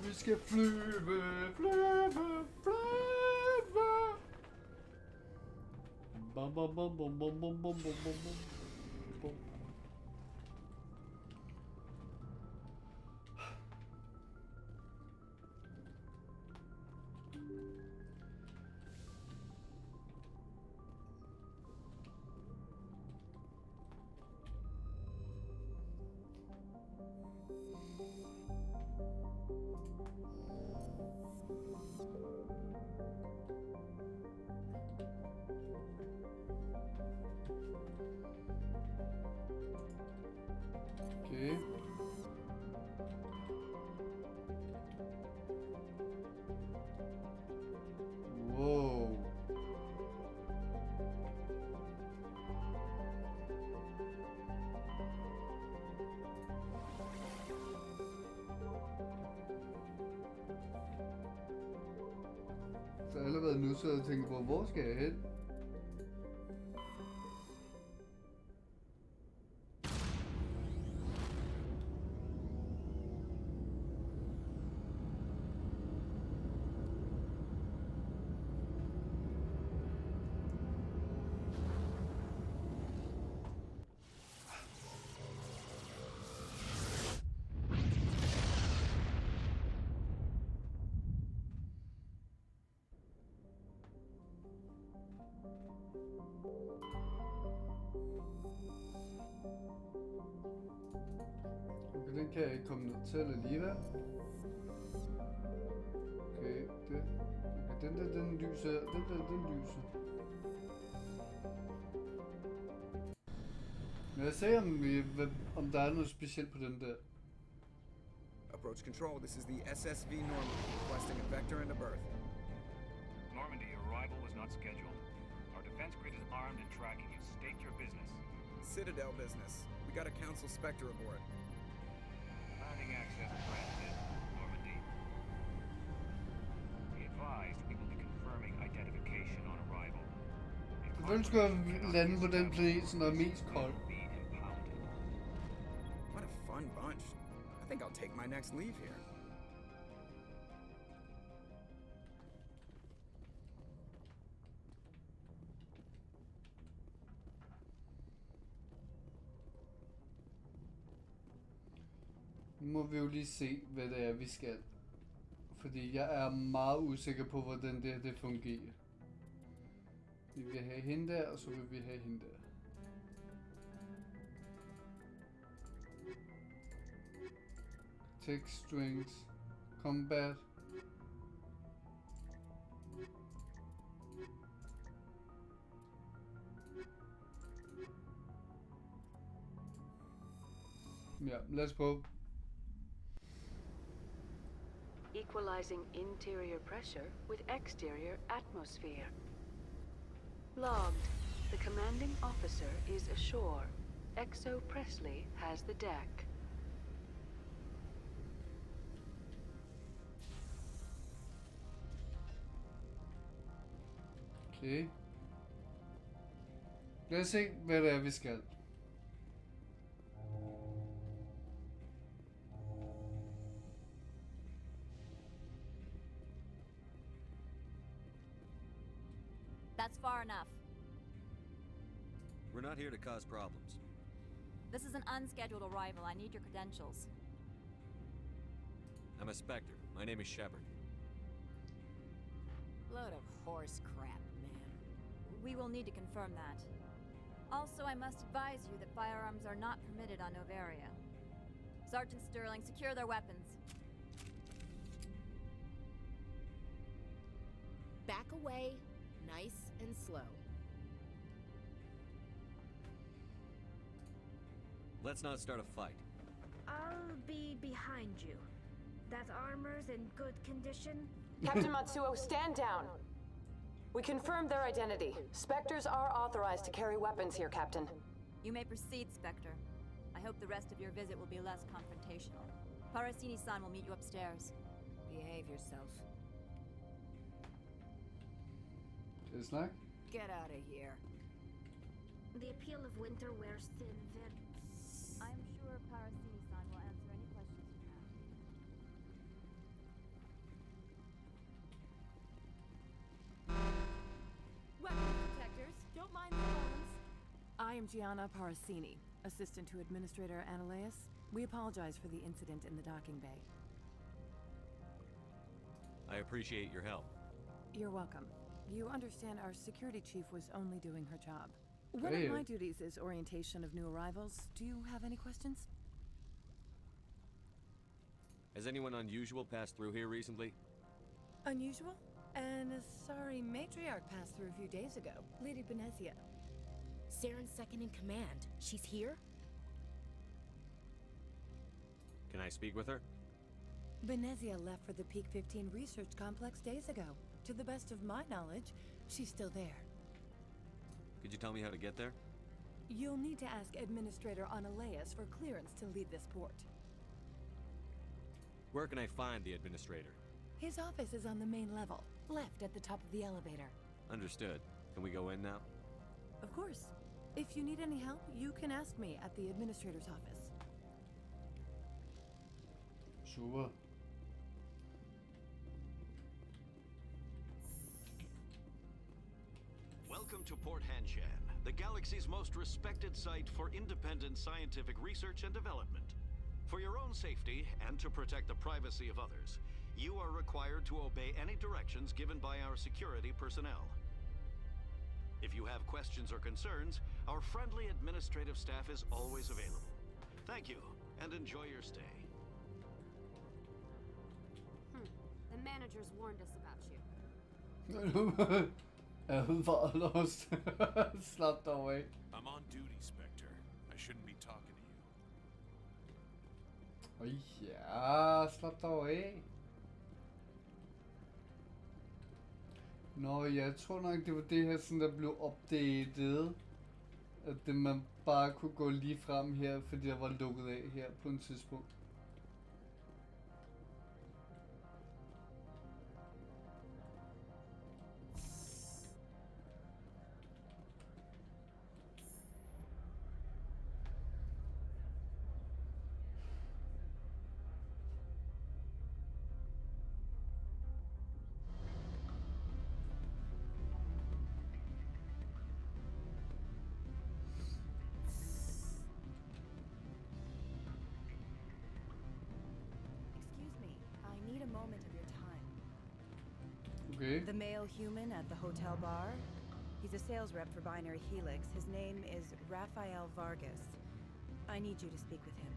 Vi skal flyve. Bum bum bum bum bum bum bum bum bum. Okay. Wow. Så allerede nu så jeg tænker på, hvor skal jeg hen? Okay, den kan jeg ikke komme ned til alligevel. Okay, den lyser. Den lyser. Men jeg ser om der er noget specielt på den der. Approach control, this is the SSV Normandy, requesting a vector and a berth. Normandy, your arrival was not scheduled. Our defense grid is armed and tracking you. State your business. Citadel business. We got a Council Spectre aboard. Landing access granted, Normandy. Be advised, we will be confirming identification on arrival. Selvfølgelig skulle jeg lande på den planet, som er mest kold. What a fun bunch. I think I'll take my next leave here. må vi jo lige se, hvad det er, vi skal. Fordi jeg er meget usikker på, hvordan det fungerer. Vi vil have hende der, og så vil vi have hende der. Text strings. Combat. Ja, let's go. Equalizing interior pressure with exterior atmosphere. Logged. The commanding officer is ashore. Exo Presley has the deck. Okay. Lad os se, hvad det er, vi skal. That's far enough. We're not here to cause problems. This is an unscheduled arrival. I need your credentials. I'm a Spectre. My name is Shepard. Load of horse crap, man. We will need to confirm that. Also, I must advise you that firearms are not permitted on Novaria. Sergeant Sterling, secure their weapons. Back away, nice and slow. Let's not start a fight. I'll be behind you. That armor's in good condition? Captain Matsuo, stand down. We confirmed their identity. Spectres are authorized to carry weapons here, Captain. You may proceed, Spectre. I hope the rest of your visit will be less confrontational. Parasini-san will meet you upstairs. Behave yourself. It's like? Get out of here. The appeal of winter wears thin then. I'm sure Parasini-san will answer any questions you have. Weapons detectors, don't mind the alarms. I am Gianna Parasini, assistant to Administrator Ananias. We apologize for the incident in the docking bay. I appreciate your help. You're welcome. You understand our security chief was only doing her job. One of my duties is orientation of new arrivals. Do you have any questions? Has anyone unusual passed through here recently? Unusual? An sorry matriarch passed through a few days ago. Lady Benezia. Saren's second in command. She's here? Can I speak with her? Benezia left for the Peak 15 research complex days ago. To the best of my knowledge, she's still there. Could you tell me how to get there? You'll need to ask Administrator Ananias for clearance to leave this port. Where can I find the Administrator? His office is on the main level, left at the top of the elevator. Understood. Can we go in now? Of course. If you need any help, you can ask me at the Administrator's office. Super. Welcome to Port Hanshan, the galaxy's most respected site for independent scientific research and development. For your own safety and to protect the privacy of others, you are required to obey any directions given by our security personnel. If you have questions or concerns, our friendly administrative staff is always available. Thank you, and enjoy your stay. The managers warned us about you. Slapped away. I'm on duty, Spectre. I shouldn't be talking to you. Ja, slap dig af. Nå, jeg tror nok, det var det her, sådan der blev opdateret. At det, man bare kunne gå lige frem her, fordi der var lukket af her på en tidspunkt. Okay. The male human at the hotel bar? He's a sales rep for Binary Helix. His name is Rafael Vargas. I need you to speak with him.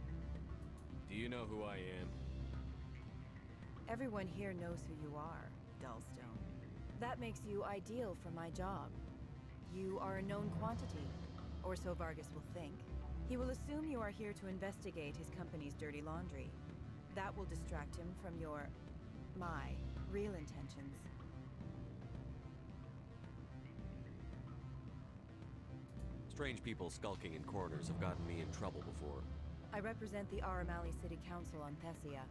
Do you know who I am? Everyone here knows who you are, Dullstone. That makes you ideal for my job. You are a known quantity, or so Vargas will think. He will assume you are here to investigate his company's dirty laundry. That will distract him from my real intentions. Strange people skulking in corners have gotten me in trouble before. I represent the Aramali City Council on Thessia.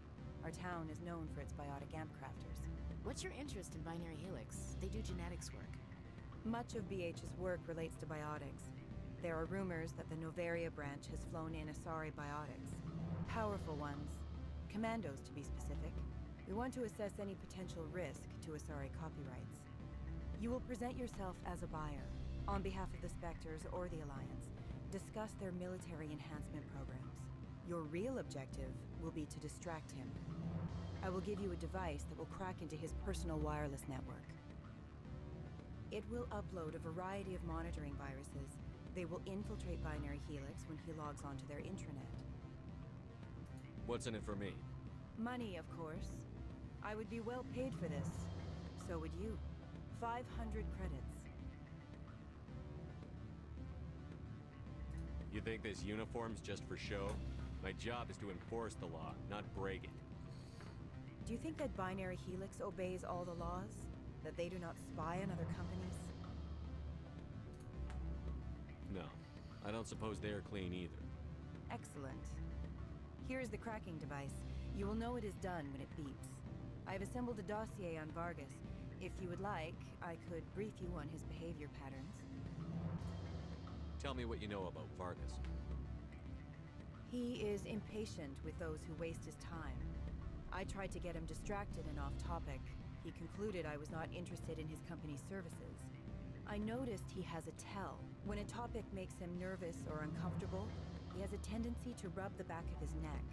Our town is known for its biotic amp crafters. What's your interest in Binary Helix? They do genetics work. Much of BH's work relates to biotics. There are rumors that the Novaria branch has flown in Asari biotics. Powerful ones. Commandos, to be specific. We want to assess any potential risk to Asari copyrights. You will present yourself as a buyer, on behalf of the Spectres or the Alliance. Discuss their military enhancement programs. Your real objective will be to distract him. I will give you a device that will crack into his personal wireless network. It will upload a variety of monitoring viruses. They will infiltrate Binary Helix when he logs onto their intranet. What's in it for me? Money, of course. I would be well paid for this. So would you. 500 credits. You think this uniform's just for show? My job is to enforce the law, not break it. Do you think that Binary Helix obeys all the laws? That they do not spy on other companies? No, I don't suppose they're clean either. Excellent. Here is the cracking device. You will know it is done when it beeps. I have assembled a dossier on Vargas. If you would like, I could brief you on his behavior patterns. Tell me what you know about Vargas. He is impatient with those who waste his time. I tried to get him distracted and off topic. He concluded I was not interested in his company's services. I noticed he has a tell. When a topic makes him nervous or uncomfortable, he has a tendency to rub the back of his neck.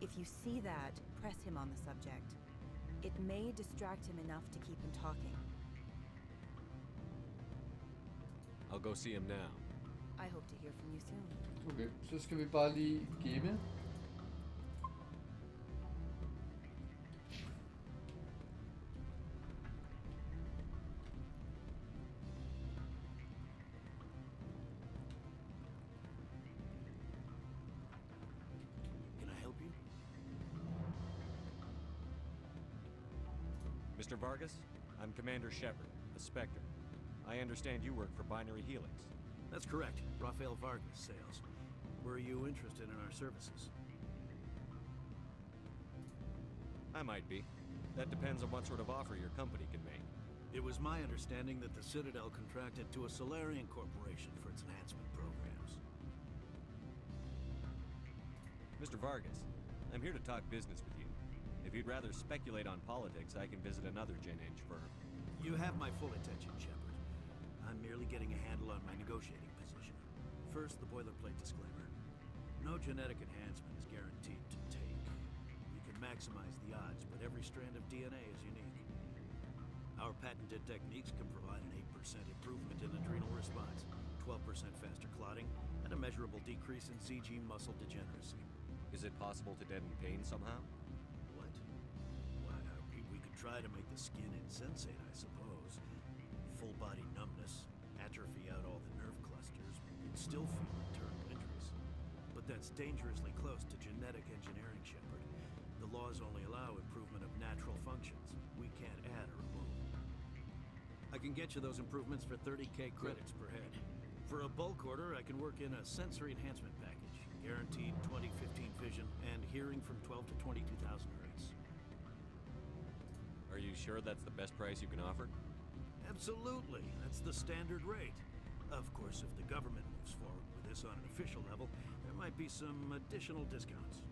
If you see that, press him on the subject. It may distract him enough to keep him talking. I'll go see him now. I hope to hear from you soon. Okay, så skal vi bare lige gemme. Can I help you? Mr. Vargas, I'm Commander Shepard, the Spectre. I understand you work for Binary Helix. That's correct. Rafael Vargas, sales. Were you interested in our services? I might be. That depends on what sort of offer your company can make. It was my understanding that the Citadel contracted to a Solarian corporation for its enhancement programs. Mr. Vargas, I'm here to talk business with you. If you'd rather speculate on politics, I can visit another Gen Eng firm. You have my full attention, Shepard. I'm merely getting a handle on my negotiating position. First, the boilerplate disclaimer. No genetic enhancement is guaranteed to take. You can maximize the odds, but every strand of DNA is unique. Our patented techniques can provide an 8% improvement in adrenal response, 12% faster clotting, and a measurable decrease in CG muscle degeneracy. Is it possible to deaden pain somehow? What? Why, we could try to make the skin insensate, I suppose. Full body numbness, atrophy out all the nerve clusters, you'd still feel internal injuries. But that's dangerously close to genetic engineering, Shepard. The laws only allow improvement of natural functions. We can't add or remove. I can get you those improvements for 30k credits per head. For a bulk order, I can work in a sensory enhancement package, guaranteed 20/15 vision and hearing from 12 to 22,000 hertz. Are you sure that's the best price you can offer? Absolutely. That's the standard rate. Of course, if the government moves forward with this on an official level, there might be some additional discounts.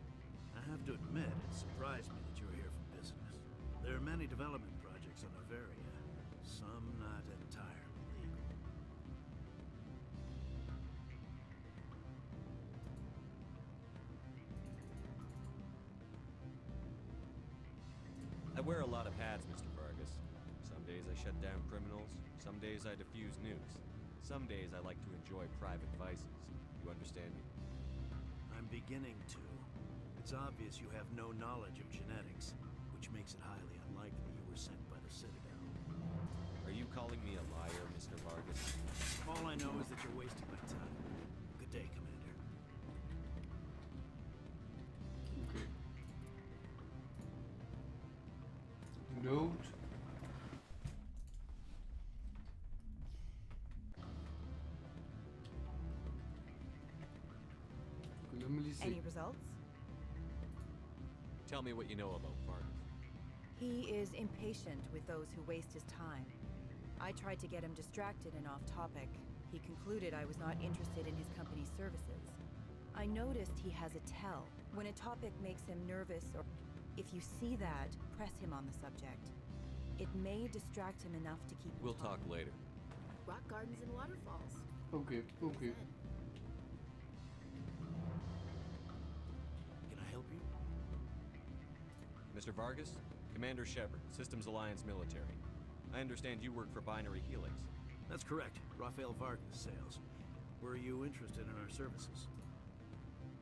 I have to admit, it surprised me that you're here for business. There are many development projects on Novaria, some not entirely legal. I wear a lot of hats, Mr. Vargas. I shut down criminals. Some days I defuse nukes. Some days I like to enjoy private vices. You understand me? I'm beginning to. It's obvious you have no knowledge of genetics, which makes it highly unlikely you were sent by the Citadel. Are you calling me a liar, Mr. Vargas? All I know is that you're wasting my time. Good day, Commander. Okay. Note. Lad mig lige se. Any results? Tell me what you know about Vargas. He is impatient with those who waste his time. I tried to get him distracted and off topic. He concluded I was not interested in his company's services. I noticed he has a tell. When a topic makes him nervous, or if you see that, press him on the subject. It may distract him enough to keep him We'll talk later. Rock gardens and waterfalls. Okay, okay. Can I help you? Mr. Vargas, Commander Shepard, Systems Alliance Military. I understand you work for Binary Helix. That's correct. Rafael Vargas sales. Were you interested in our services?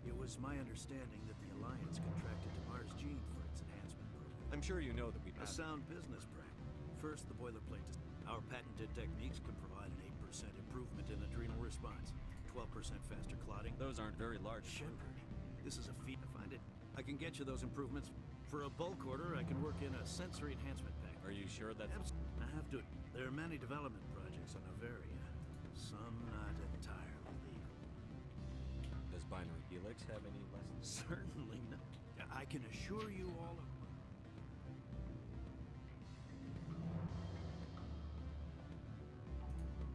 It was my understanding that the Alliance contracted to Mars Gene for its enhancement program. I'm sure you know that we A sound business practice. First, the boilerplate. Our patented techniques can provide an 8% improvement in adrenal response, 12% faster clotting. Those aren't very large. Shepard, this is a feat. I find it. I can get you those improvements. For a bulk order, I can work in a sensory enhancement pack. Are you sure that's... I have to. There are many development projects on Averia. Some not entirely legal. Does Binary Helix have any lessons? Certainly not. I can assure you all of...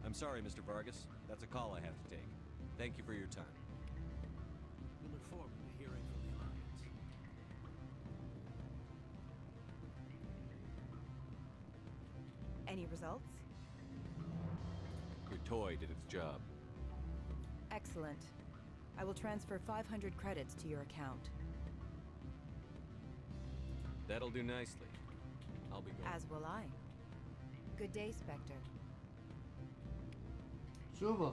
I'm sorry, Mr. Vargas. That's a call I have to take. Thank you for your time. We look forward to hearing from the Alliance. Any results? Your toy did its job. Excellent. I will transfer 500 credits to your account. That'll do nicely. I'll be going. As will I. Good day, Spectre. Super.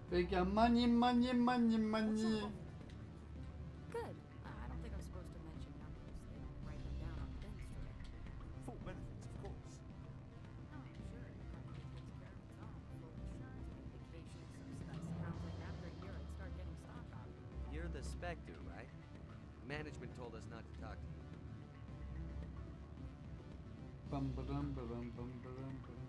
Fik jeg money. Good. I don't think I'm supposed to mention numbers. They don't write them down on thin strip. Full benefits, of course. Oh, sure. The company takes care of its own. Full insurance, paid vacations, subsidized sounds like after a year I'd start getting stock options. You're the Spectre, right? Management told us not to talk to you. Bum ba-dum ba-dum bum ba-dum ba-dum.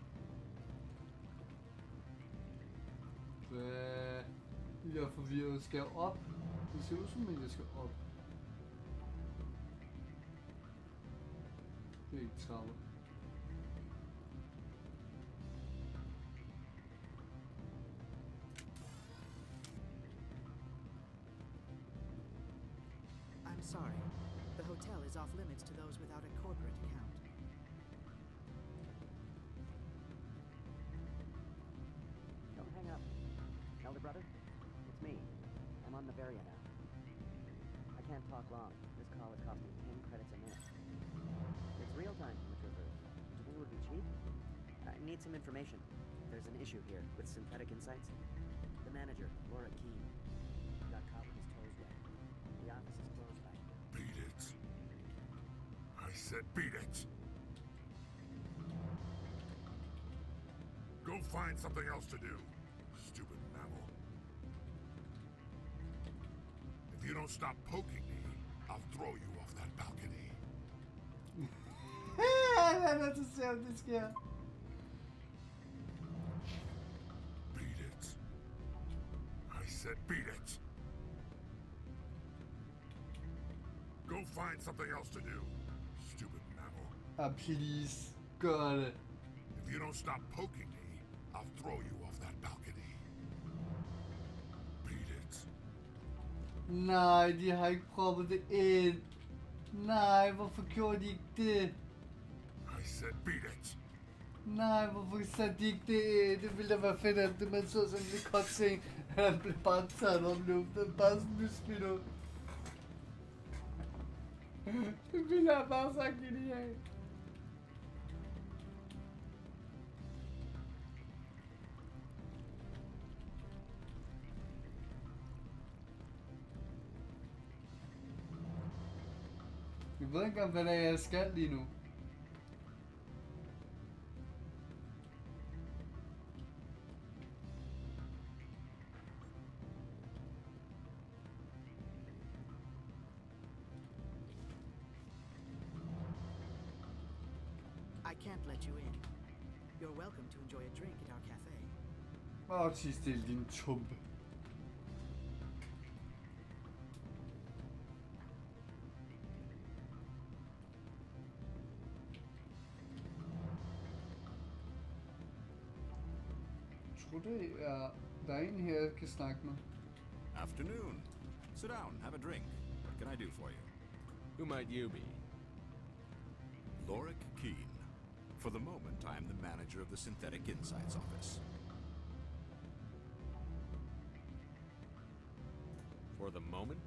Jeg er forvirret. Skal jeg op? Det ser ud som, at jeg skal op. Det er ikke trapper. I'm sorry. The hotel is off limits to those without a corporate account. Don't hang up. Elder brother, it's me. I'm on the Veria now. I can't talk long. This call is costing 10 credits a minute. It's real time from the troopers. Do you think it would be cheap? I need some information. There's an issue here with synthetic insights. The manager, Laura Keene, got caught with his toes wet. The office is closed by... Beat it. I said beat it. Go find something else to do, stupid mammal. If you don't stop poking me, I'll throw you off that balcony. Jeg er nødt til at se, om det sker. Beat it. I said beat it. Go find something else to do, stupid mammal. Please, gør det. If you don't stop poking me, I'll throw you off that balcony. Beat it. Nej, de har ikke proppet det ind. Nej, hvorfor gjorde de ikke det? I said beat it. Nej, hvorfor satte de ikke det ind? Det ville da være fedt, at det man så sådan en lille cutscene. Han blev bare taget op luften. Bare sådan lidt smidt ud. Det ville jeg bare sagt genialt. Jeg ved ikke engang, hvad det er, jeg skal lige nu. I can't let you in. You're welcome to enjoy a drink at our cafe. Åh, tig stille, din tumpe. Jeg tror det er... Der er en her, jeg kan snakke med. Afternoon. Sit down, have a drink. What can I do for you? Who might you be? Lorik Keen. For the moment, I am the manager of the Synthetic Insights office. For the moment?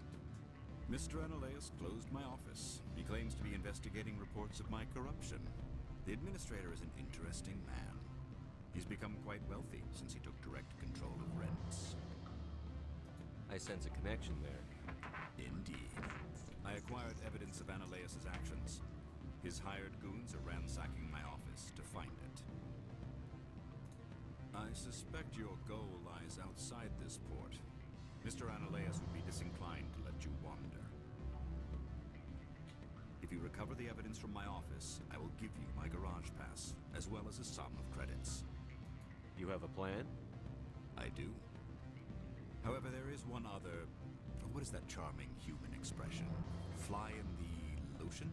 Mr. Analeas closed my office. He claims to be investigating reports of my corruption. The administrator is an interesting man. He's become quite wealthy since he took direct control of rents. I sense a connection there. Indeed. I acquired evidence of Analeas' actions. His hired goons are ransacking my office to find it. I suspect your goal lies outside this port. Mr. Analeas would be disinclined to let you wander. If you recover the evidence from my office, I will give you my garage pass, as well as a sum of credits. You have a plan? I do. However, there is one other... What is that charming human expression? Fly in the lotion?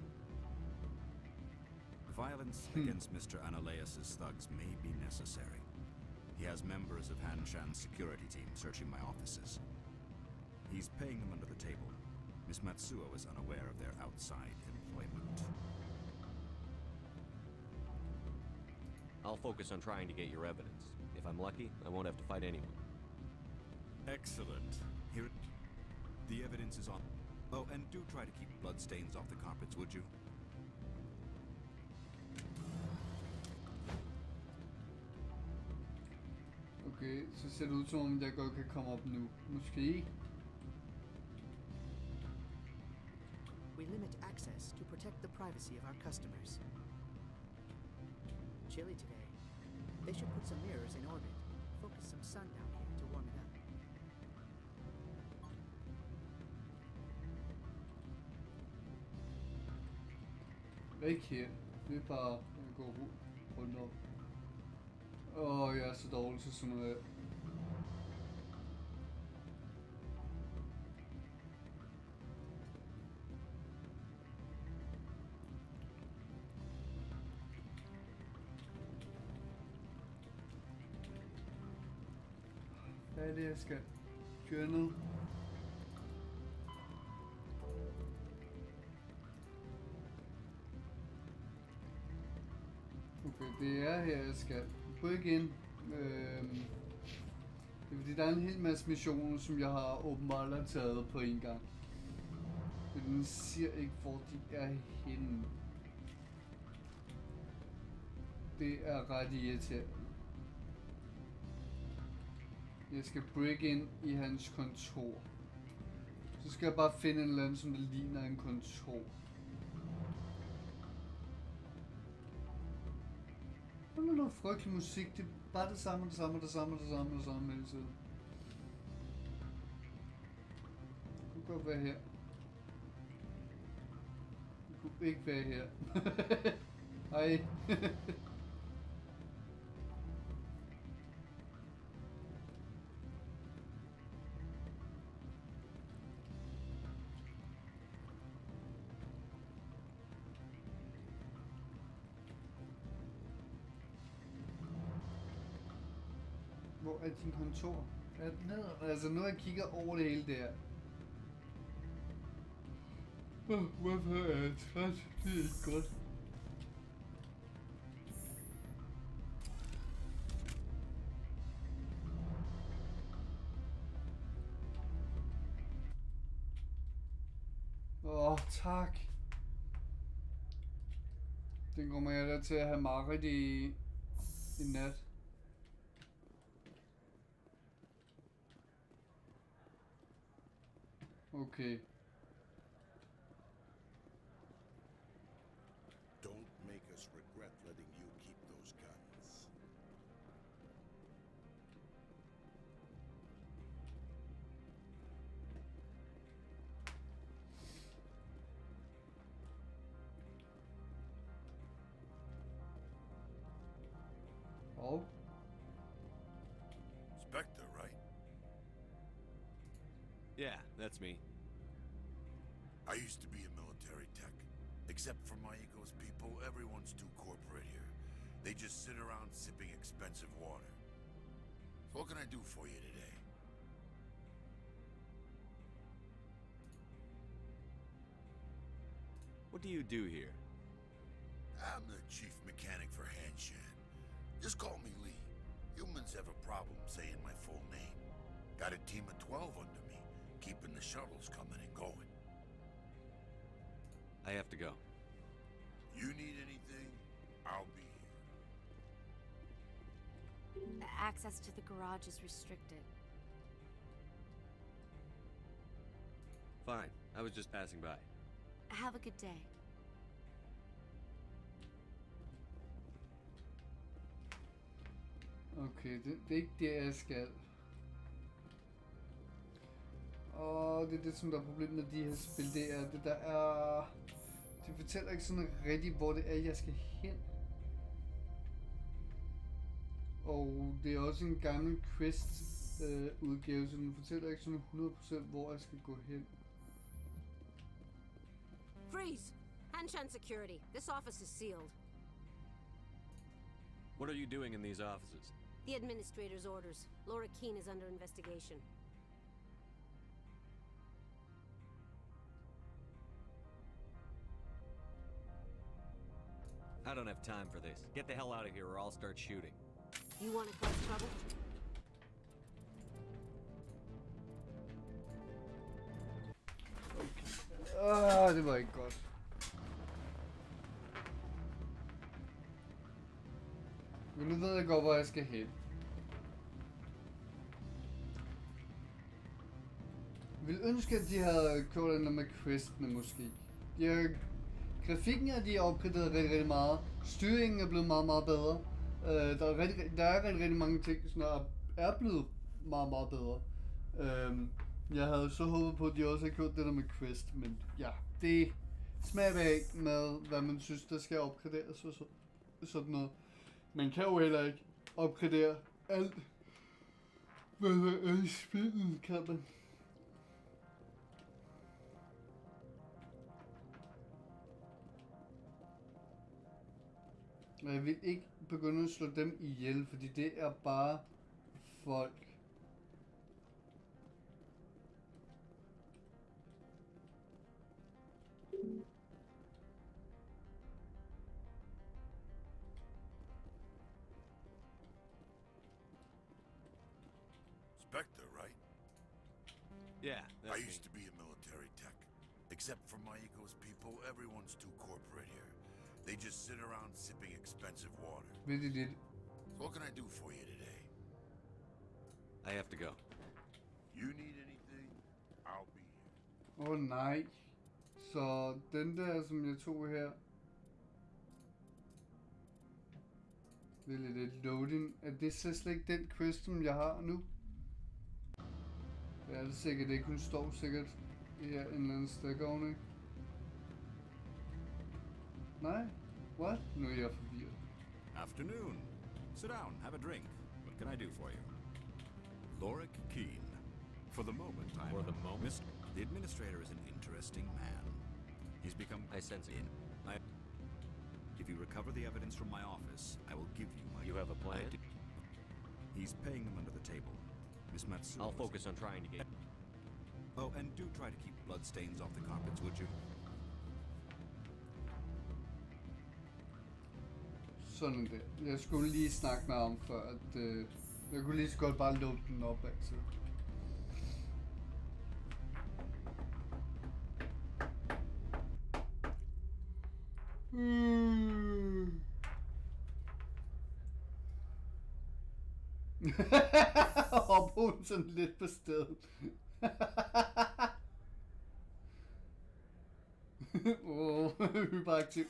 Violence against Mr. Analeas' thugs may be necessary. He has members of Hanshan's security team searching my offices. He's paying them under the table. Miss Matsuo is unaware of their outside employment. I'll focus on trying to get your evidence. If I'm lucky, I won't have to fight anyone. Excellent. Here, the evidence is on. Oh, and do try to keep bloodstains off the carpets, would you? Okay, så ser det ud som om jeg godt kan komme op nu. Måske. We limit access to protect the privacy of our customers. Chilly today. They should put some mirrors in orbit. Focus some sun down here to warm it up. Ikke her. Det er bare at gå rundt om. Jeg er så dårlig til sådan noget. Hvad er det, jeg skal køre ned? Okay, det er her, jeg skal. Prøv igen. Det er fordi, der er en hel masse missioner, som jeg har åbenbart taget på en gang. Men den siger ikke, hvor de er henne. Det er ret irriterende. Jeg skal break ind i hans kontor. Så skal jeg bare finde en eller anden, som det ligner en kontor. Der er noget frygtelig musik. Det er bare det samme hele tiden. Det kunne godt være her. Det kunne ikke være her. Hej. Hvor er din kontor? Er den ned? Altså nu har jeg kigget over det hele der. Hvorfor er jeg træt? Det er ikke godt. Tak. Den kommer jeg da til at have mareridt i nat. Okay. Og Spectre, right? Yeah, that's me. I used to be a military tech. Except for my ego's people, everyone's too corporate here. They just sit around sipping expensive water. So what can I do for you today? What do you do here? I'm the chief mechanic for Hanshan. Just call me Lee. Humans have a problem saying my full name. Got a team of 12 under me, keeping the shuttles coming and going. I have to go. You need anything, I'll be here. Access to the garage is restricted. Fine. I was just passing by. Have a good day. okay, det er ikke det, jeg skal. Og det er det, som der er problemet med de her spil, det er, det der er... De fortæller ikke sådan rigtigt, hvor det er, jeg skal hen. Og det er også en gammel quest-udgave, så den fortæller ikke sådan 100% hvor jeg skal gå hen. Freeze! Hanshan security. This office is sealed. What are you doing in these offices? The administrator's orders. Laura Keene is under investigation. I don't have time for this. Get the hell out of here or I'll start shooting. You want to cause trouble? Det var ikke godt. Men nu ved jeg godt, hvor jeg skal hen. Jeg ville ønske, at de havde kørt den der med questene måske. Grafikken er de opgraderet rigtig meget. Styringen er blevet meget bedre. Der er rigtig mange ting, som er blevet meget bedre. Jeg havde så håbet på, at de også har gjort det der med quest, men ja, det smager af med, hvad man synes, der skal opgraderes og sådan noget. Man kan jo heller ikke opgradere alt, hvad der er i spillet, kan man. Og jeg vil ikke begynde at slå dem ihjel, fordi det er bare folk. Spectre, right? Yeah, that's I me. used to be a military tech. Except for my ego's people, everyone's too corporate here. They just sit around sipping expensive water. Lidt. So what can I do for you today? I have to go. You need anything, I'll be here. Nej. Så den der, som jeg tog her. Lidt loading. Er det så slet ikke den quest, som jeg har nu? Det er det sikkert ikke. Hun står sikkert her en eller anden sted gående. Nej. What? Nu er jeg forvirret. Afternoon. Sit down, have a drink. What can I do for you? Lorik Keene. For the moment, the administrator is an interesting man. He's become... I sense it. If you recover the evidence from my office, I will give you my... You have a plan? He's paying them under the table. Miss Matsu... I'll focus on trying to get... Oh, and do try to keep bloodstains off the carpets, would you? Sådan der. Jeg skulle lige snakke med ham før, at jeg kunne lige så godt bare lukke den op altid. Hopper hun sådan lidt på stedet. Hyperaktiv.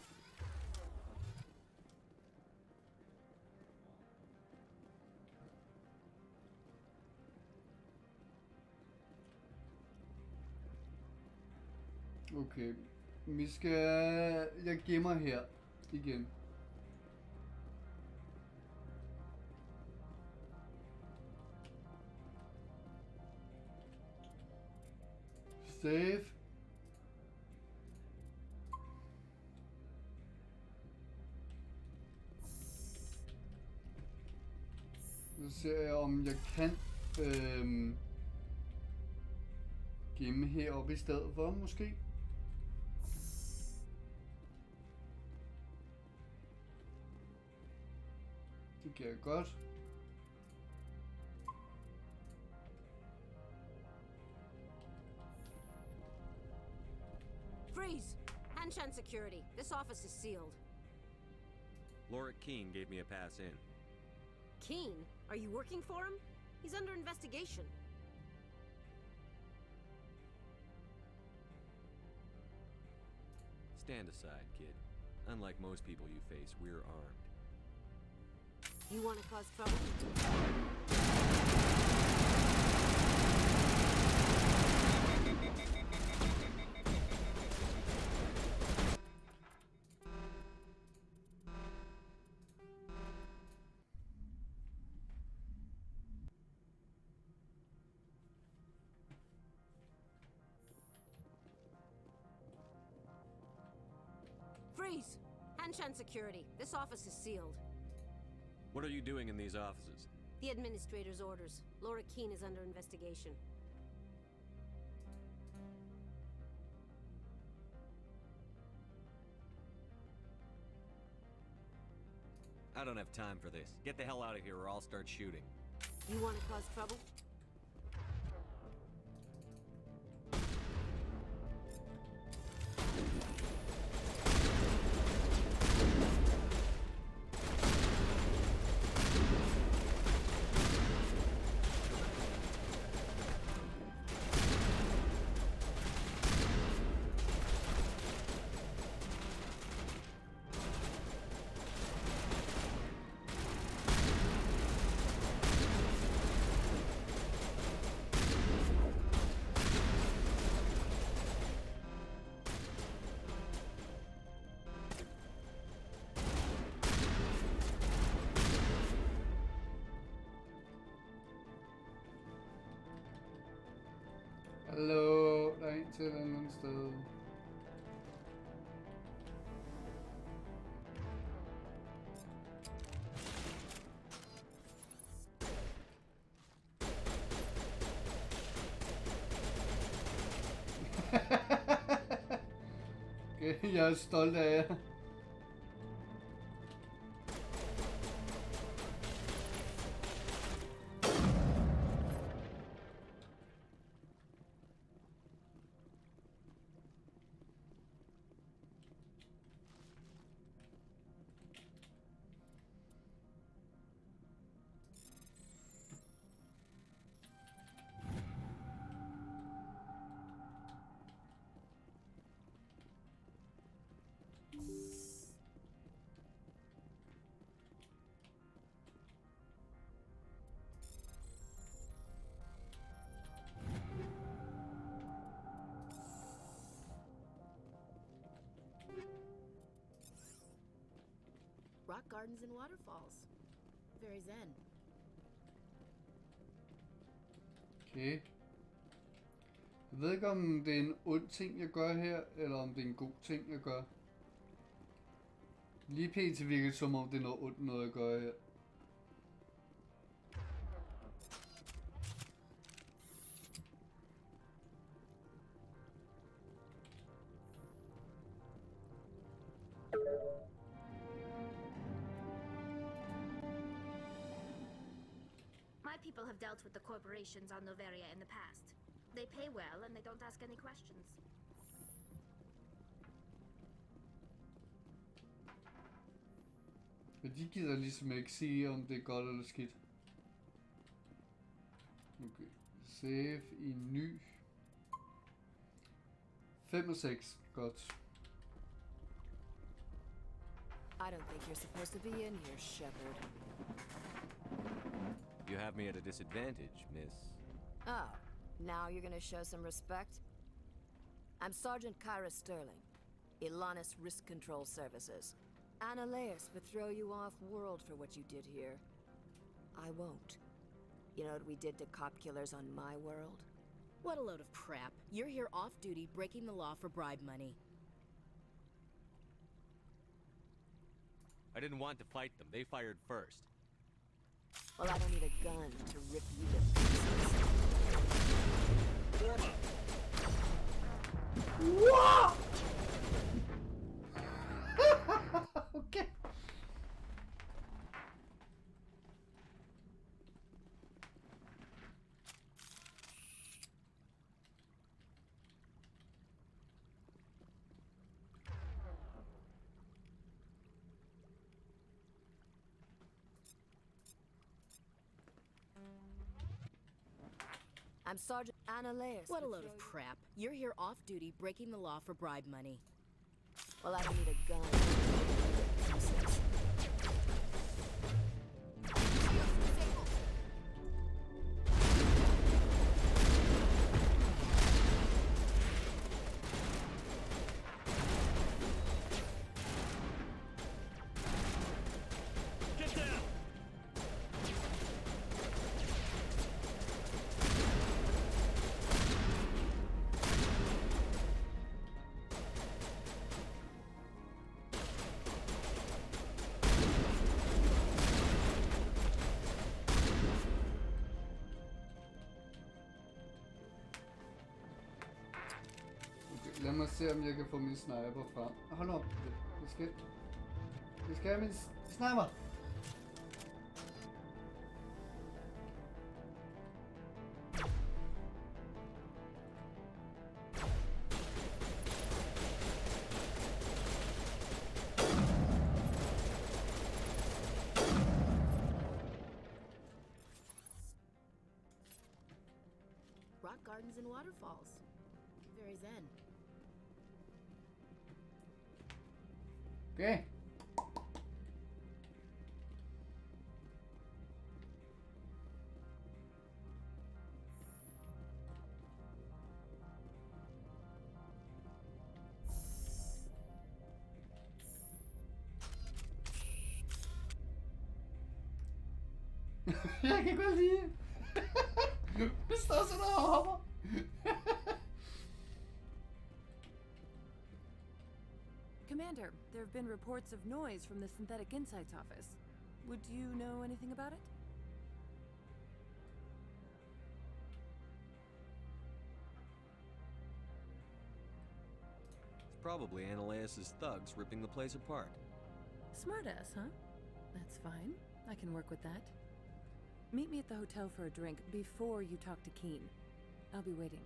Okay, vi skal... Jeg gemmer her igen. Save. Nu ser jeg, om jeg kan gemme heroppe i stedet for, måske. Det kan jeg godt. Freeze! Hanshan security. This office is sealed. Lorik Keene gave me a pass in. Keene? Are you working for him? He's under investigation. Stand aside, kid. Unlike most people you face, we're armed. You want to cause trouble? Freeze! Hanshan security. This office is sealed. What are you doing in these offices? The administrator's orders. Laura Keene is under investigation. I don't have time for this. Get the hell out of here or I'll start shooting. You want to cause trouble? Hallo, der er en til et eller andet sted. Okay, jeg er stolt af jer. Rock gardens and waterfalls. Very zen. Okay. Jeg ved ikke, om det er en ond ting, jeg gør her, eller om det er en god ting, jeg gør. Lige pt. Virker som om det er noget ondt noget, jeg gør her. My people have dealt with the corporations on Noveria in the past. They pay well and they don't ask any questions. Og de gider ligesom ikke sige, om det er godt eller skidt. Okay. Save i ny. 5 og 6. Godt. I don't think you're supposed to be in here, Shepard. You have me at a disadvantage, miss. Oh, now you're gonna show some respect? I'm Sergeant Kyra Sterling, Ilanis Risk Control Services. Analaeus would throw you off-world for what you did here. I won't. You know what we did to cop killers on my world? What a load of crap. You're here off duty, breaking the law for bribe money. I didn't want to fight them. They fired first. Well, I don't need a gun to rip you to pieces. Warm up. What? Okay. I'm Sergeant Analaeus. What a load of crap. You're here off duty, breaking the law for bribe money. Well, I don't need a gun to rip you to pieces. Lad mig se, om jeg kan få min sniper frem. Hold op. Jeg skal have min sniper. Rock gardens and waterfalls. Very zen. Okay. Jeg kan godt lide. Det står sådan og hopper. Commander, there have been reports of noise from the Synthetic Insights office. Would you know anything about it? It's probably Analaeus' thugs ripping the place apart. Smartass, huh? That's fine. I can work with that. Meet me at the hotel for a drink before you talk to Keen. I'll be waiting.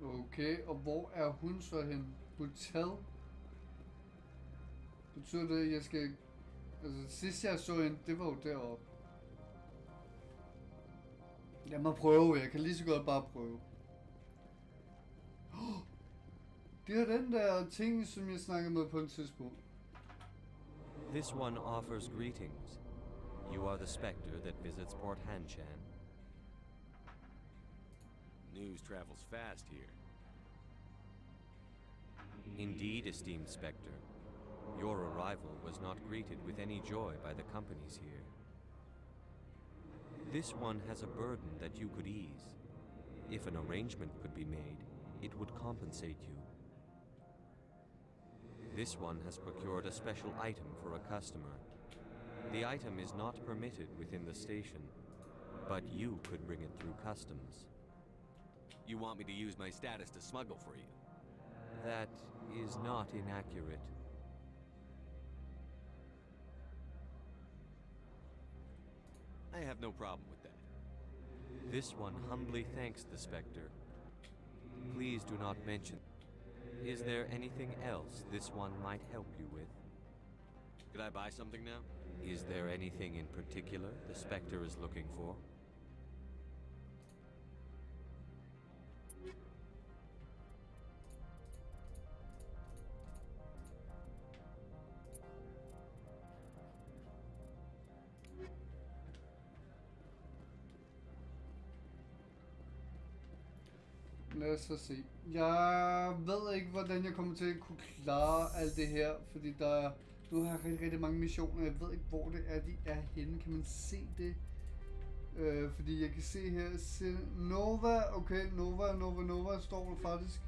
Okay, og hvor er hun så hen? Hotel? Betyder det, at jeg skal... Altså, sidst jeg så hende, det var jo deroppe. Lad mig prøve, jeg kan lige så godt bare prøve. Det er den der ting, som jeg snakkede med på et tidspunkt. This one offers greetings. You are the specter that visits Port Hanshan. News travels fast here. Indeed, esteemed Spectre. Your arrival was not greeted with any joy by the companies here. This one has a burden that you could ease. If an arrangement could be made, it would compensate you. This one has procured a special item for a customer. The item is not permitted within the station, but you could bring it through customs. You want me to use my status to smuggle for you? That is not inaccurate. I have no problem with that. This one humbly thanks the Spectre. Please do not mention. Is there anything else this one might help you with? Could I buy something now? Is there anything in particular the Spectre is looking for? Lad os så se. Jeg ved ikke, hvordan jeg kommer til at kunne klare alt det her, fordi der er... Nu har jeg rigtig mange missioner. Jeg ved ikke, hvor det er, de er henne. Kan man se det? Fordi jeg kan se her... Nova. Okay, Nova står der faktisk.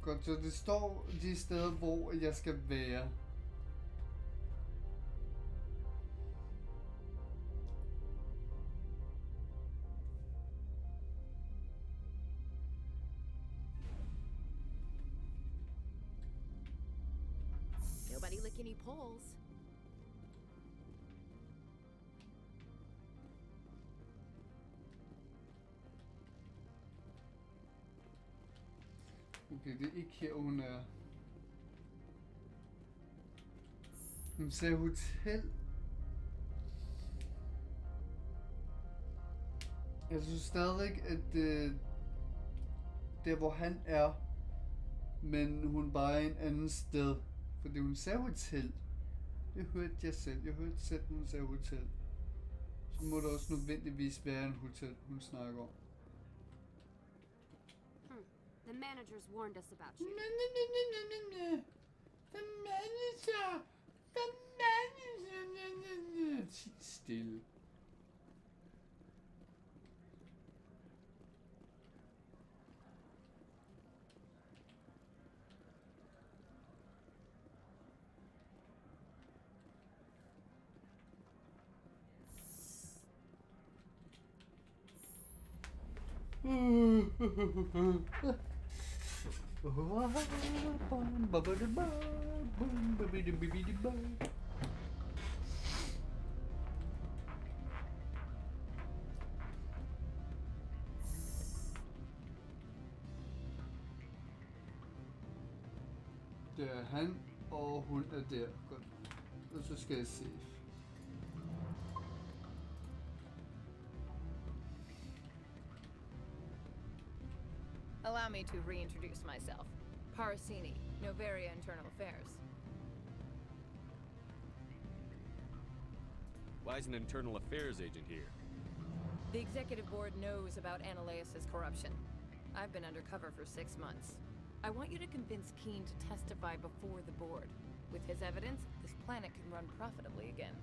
Godt, så det står de steder, hvor jeg skal være. Nobody lick any poles. Okay, det er ikke her, hun er. Hun sagde hotel. Jeg synes stadig, at der hvor han er, men hun bare er en anden sted. Fordi hun sagde hotel. Det hørte jeg selv. Jeg hørte selv, hun sagde hotel. Så må der også nødvendigvis være en hotel, hun snakker om. The managers warned us about you. The manager. Tid stille. Det er han, og hun er der. Godt. Og så skal jeg se. Allow me to reintroduce myself. Parasini, Novaria Internal Affairs. Why is an internal affairs agent here? The executive board knows about Ananias's corruption. I've been undercover for 6 months. I want you to convince Keene to testify before the board. With his evidence, this planet can run profitably again.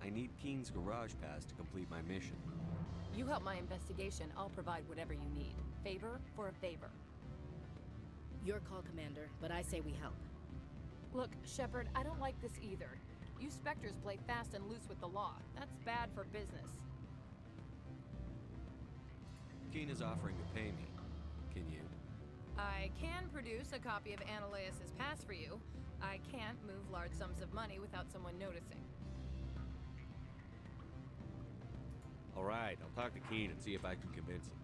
I need Keene's garage pass to complete my mission. You help my investigation, I'll provide whatever you need. Favor for a favor. Your call, Commander, but I say we help. Look, Shepard, I don't like this either. You Spectres play fast and loose with the law. That's bad for business. Keene is offering to pay me. Can you? I can produce a copy of Ananias's pass for you. I can't move large sums of money without someone noticing. All right, I'll talk to Keene and see if I can convince him.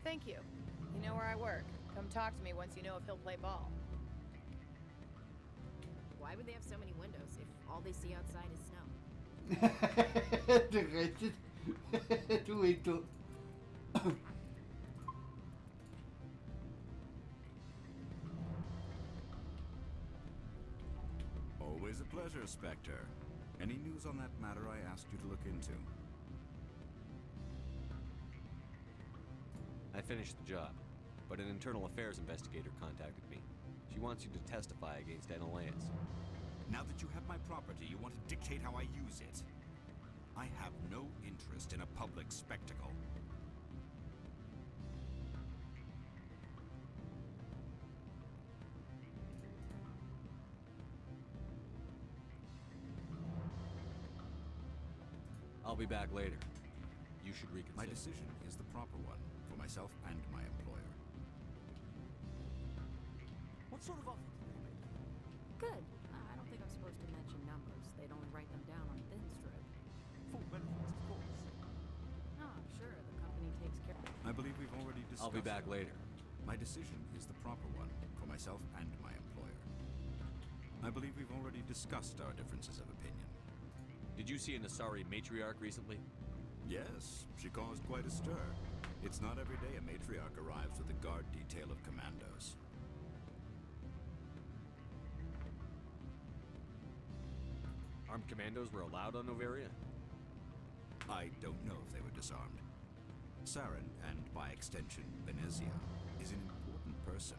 Thank you. You know where I work. Come talk to me once you know if he'll play ball. Why would they have so many windows if all they see outside is snow? Det er rigtigt. Du er ikke dum. Always a pleasure, Spectre. Any news on that matter I asked you to look into? I finished the job, but an internal affairs investigator contacted me. She wants you to testify against Ananias. Now that you have my property, you want to dictate how I use it. I have no interest in a public spectacle. I'll be back later. You should reconsider. My decision is the proper one for myself and my employer. What sort of offer did they make? Good. I don't think I'm supposed to mention numbers. They'd only write them down on thin strip. Full benefits, of course. Oh, sure. The company takes care. I believe we've already discussed. I'll be back later. My decision is the proper one for myself and my employer. I believe we've already discussed our differences of opinion. Did you see an Asari matriarch recently? Yes, she caused quite a stir. It's not every day a matriarch arrives with a guard detail of commandos. Armed commandos were allowed on Novaria? I don't know if they were disarmed. Saren, and by extension, Venezia, is an important person.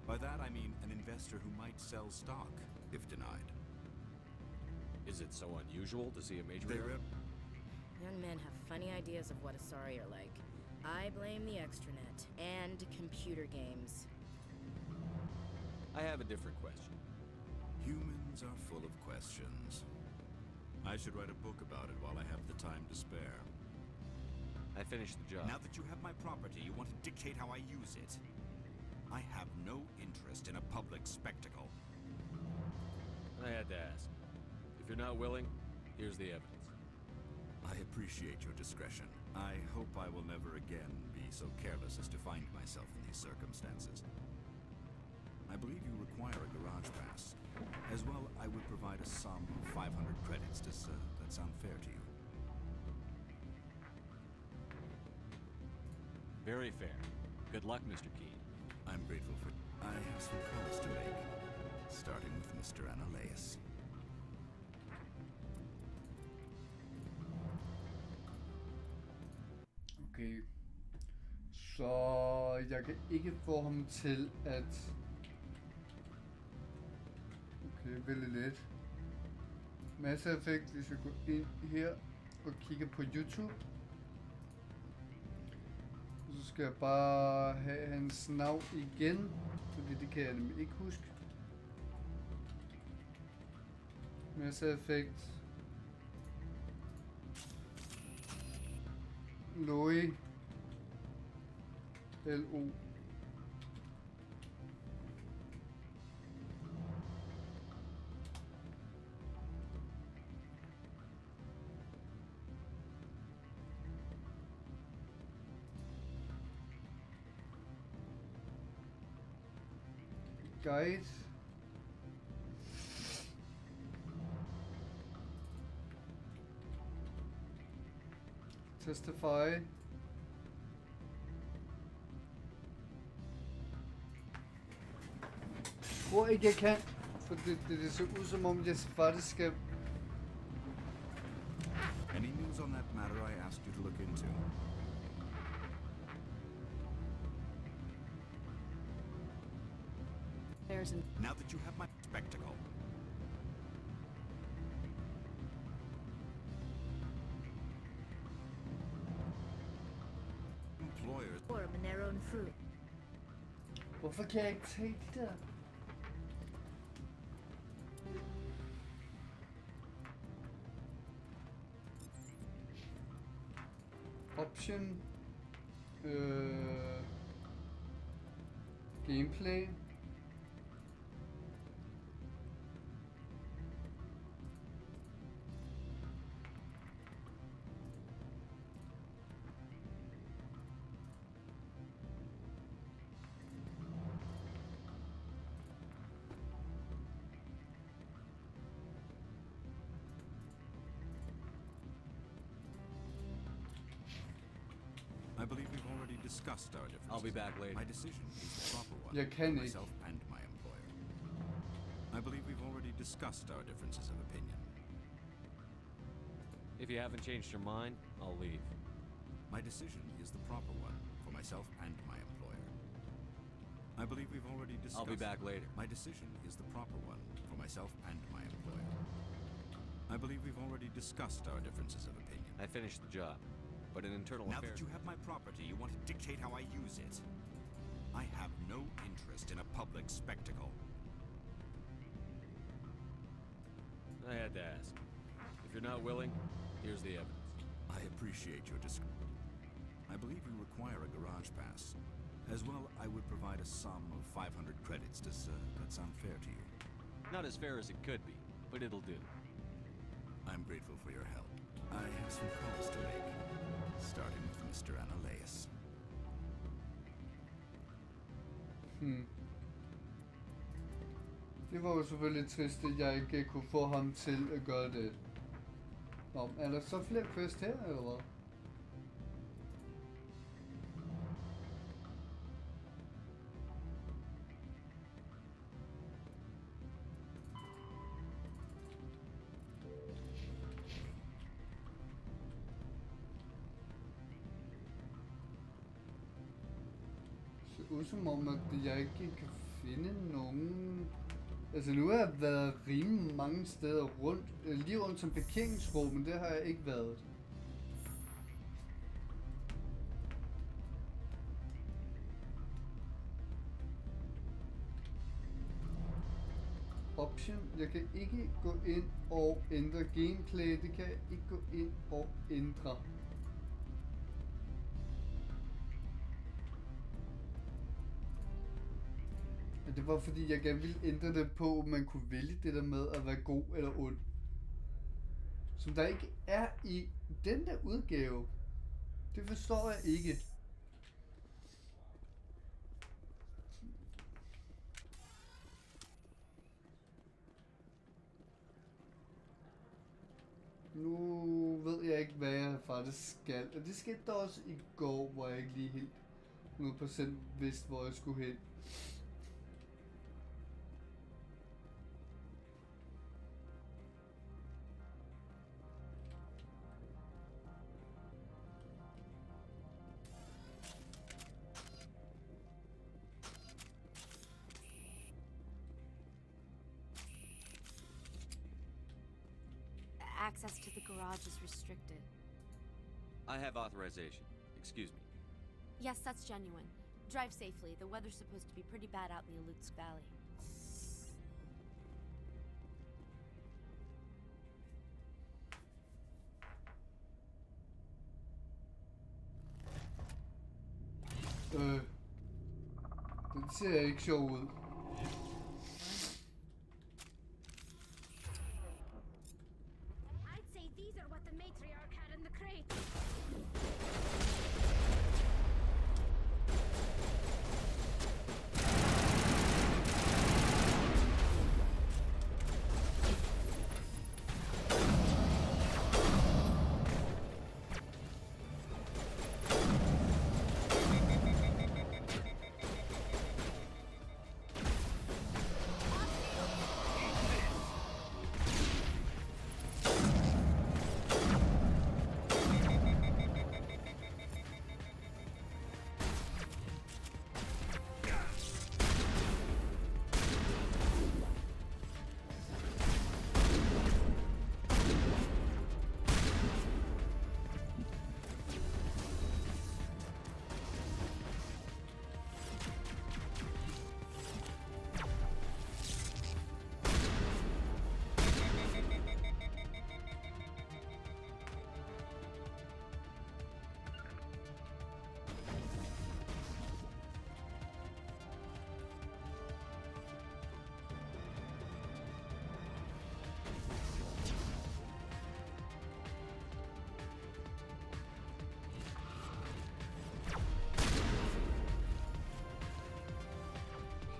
By that I mean an investor who might sell stock, if denied. Is it so unusual to see a major... Young men have funny ideas of what Asari are like. I blame the extranet and computer games. I have a different question. Humans are full of questions. I should write a book about it while I have the time to spare. I finished the job. Now that you have my property, you want to dictate how I use it. I have no interest in a public spectacle. I had to ask. If you're not willing, here's the evidence. I appreciate your discretion. I hope I will never again be so careless as to find myself in these circumstances. I believe you require a garage pass. As well, I would provide a sum of 500 credits. Does that sound fair to you? Very fair. Good luck, Mr. Key. I'm grateful for... I have some calls to make, starting with Mr. Analeus. Okay. Så jeg kan ikke få ham til at... Okay, vælge lidt. Masse effekt, hvis vi går ind her og kigger på YouTube. Så skal jeg bare have hans navn igen, fordi det kan jeg nemlig ikke huske. Masse effekt. Loi. L-O. Guide. Testify. Jeg tror ikke jeg kan, for det ser ud som om jeg faktisk skal... Any news on that matter I asked you to look into? Now that you have my spectacle. Employers. Or a Monero and fruit. Hvorfor kan jeg ikke tage det der? Option. Gameplay. I believe we've already discussed our differences. I'll be back later. My decision is the proper one Jeg kan for ikke. myself and my employer. I believe we've already discussed our differences of opinion. If you haven't changed your mind, I'll leave. My decision is the proper one for myself and my employer. I believe we've already discussed... I'll be back later. My decision is the proper one for myself and my employer. I believe we've already discussed our differences of opinion. I finished the job, but in internal Now affairs... that you have my property, you want to dictate how I use it. I have no interest in a public spectacle. I had to ask. If you're not willing, here's the evidence. I appreciate your I believe you require a garage pass. As well, I would provide a sum of 500 credits. Does that sound fair to you? Not as fair as it could be, but it'll do. I'm grateful for your help. I have some calls to make, starting with Mr. Analeus. Det var jo selvfølgelig trist, at jeg ikke kunne få ham til at gøre det. Nå, er der så flere quest her, eller hvad? ud som om, at jeg ikke kan finde nogen... Altså nu har jeg været rimelig mange steder rundt, lige rundt som parkeringsrum, men det har jeg ikke været. Option, jeg kan ikke gå ind og ændre gameplay, det kan jeg ikke gå ind og ændre. Det var fordi jeg gerne ville ændre det på, at man kunne vælge det der med at være god eller ond. Som der ikke er i den der udgave. Det forstår jeg ikke. Nu ved jeg ikke, hvad jeg faktisk skal. Og det skete der også i går, hvor jeg ikke lige helt 100% vidste, hvor jeg skulle hen. Access to the garage is restricted. I have authorization. Excuse me. Yes, that's genuine. Drive safely. The weather's supposed to be pretty bad out in the Alutsk Valley. Den ser ikke sjov ud. I'd say these are what the matriarch had in the crate.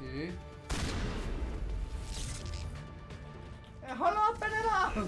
Okay. Hold op med det der!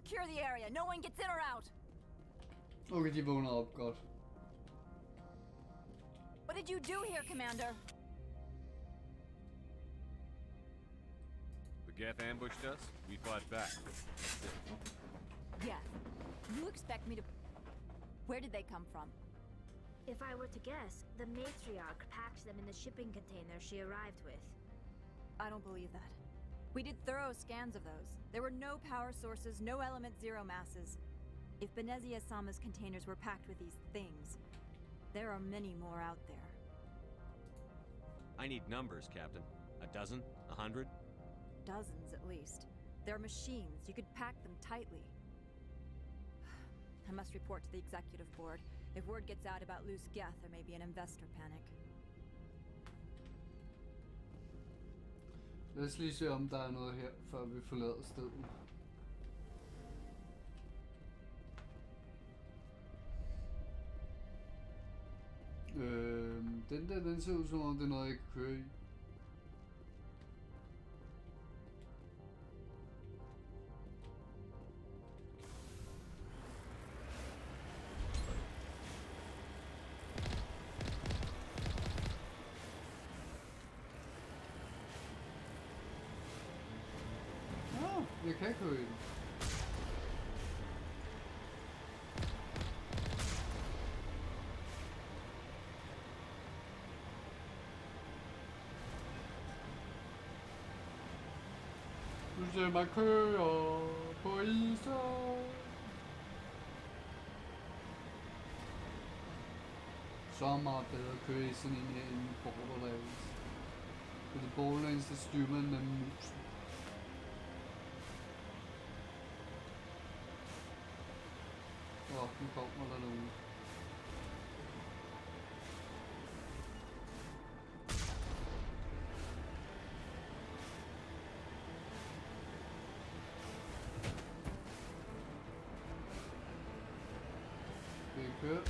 Secure the area. No one gets in or out. Okay, de vågner op godt. What did you do here, Commander? The Geth ambushed us. We fought back. That's it. Yeah. You expect me to... Where did they come from? If I were to guess, the matriarch packed them in the shipping container she arrived with. I don't believe that. We did thorough scans of those. There were no power sources, no element zero masses. If Benezia-sama's containers were packed with these things, there are many more out there. I need numbers, Captain. A dozen? 100? Dozens, at least. They're machines. You could pack them tightly. I must report to the executive board. If word gets out about loose Geth, there may be an investor panic. Lad os lige se, om der er noget her, før vi forlader stedet. Den ser ud som om det er noget, jeg kan køre i. jeg kan køre i den. Nu ser man kører på isen. Så meget bedre at køre i sådan en her inde i Borderlands. For det Borderlands, der styrer man med musen. Nu kommer der nogen. Vi kører.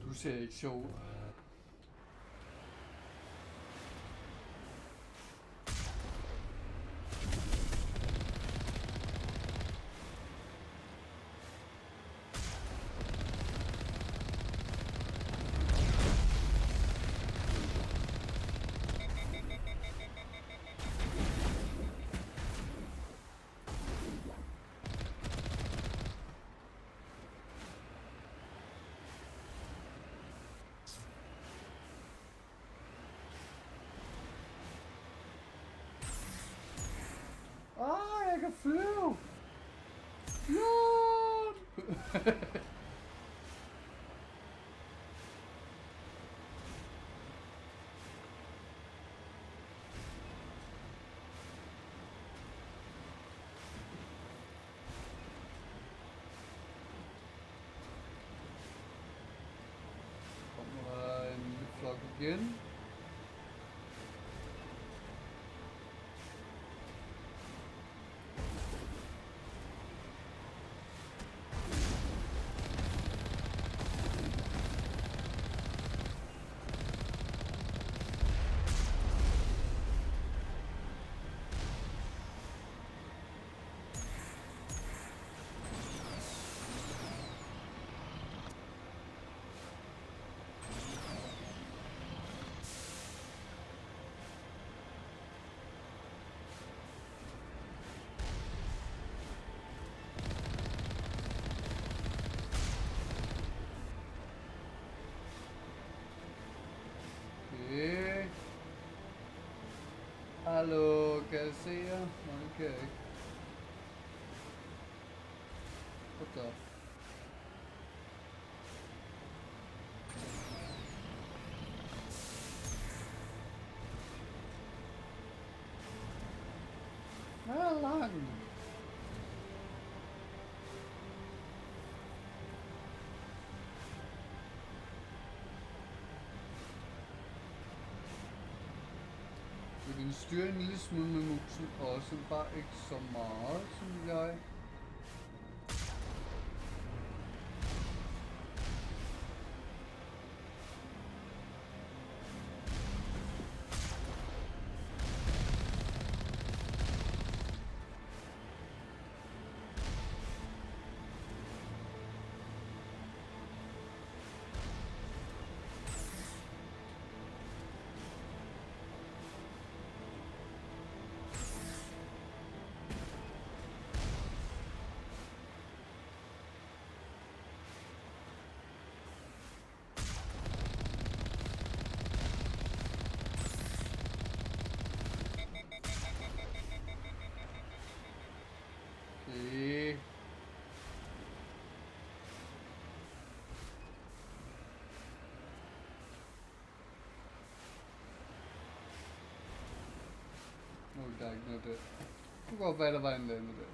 Du ser ikke sjov ud. Jeg kan flyve! No! Kommer der en lille flok igen. Hallo, kan jeg se jer? Nej, det kan jeg ikke. What the? Hvor er langt? Vi kan styre en lille smule med musen også, bare ikke så meget, synes jeg. Der er ikke noget der. Det kunne godt være, der var en eller anden der.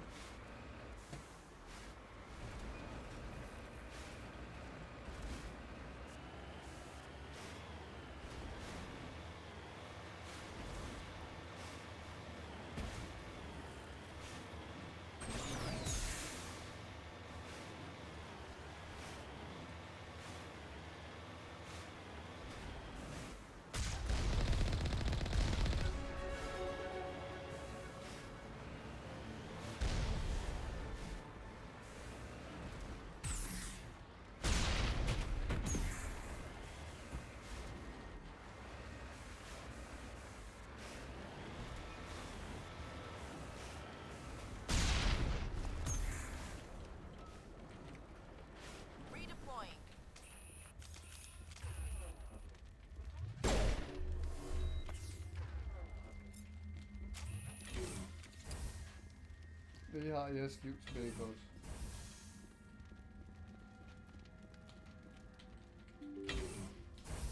Det har jeres liv tilbage godt.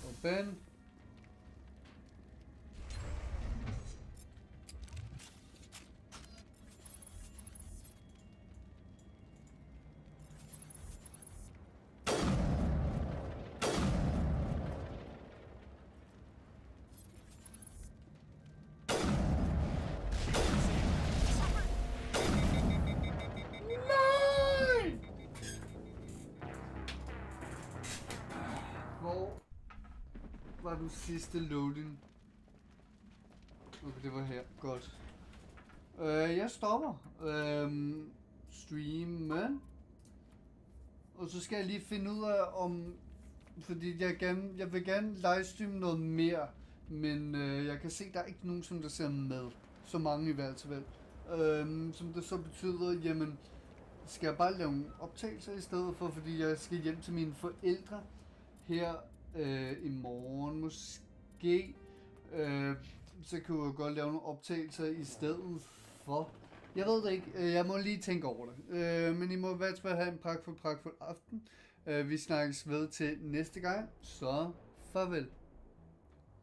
Og Ben. Var den sidste loading? Okay, det var her. Godt. Jeg stopper streamen. Og så skal jeg lige finde ud af om... Fordi jeg vil gerne livestreame noget mere. Men jeg kan se, der er ikke nogen, som der ser med. Så mange i hvert fald. Som det så betyder, jamen... Skal jeg bare lave en optagelse i stedet for, fordi jeg skal hjem til mine forældre her i morgen måske. Så kan jeg godt lave nogle optagelser i stedet for. Jeg ved det ikke. Jeg må lige tænke over det. Men I må i hvert fald have en pragtfuld aften. Vi snakkes ved til næste gang. Så farvel.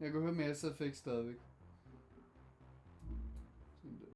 Jeg kan høre mere, så fik stadigvæk.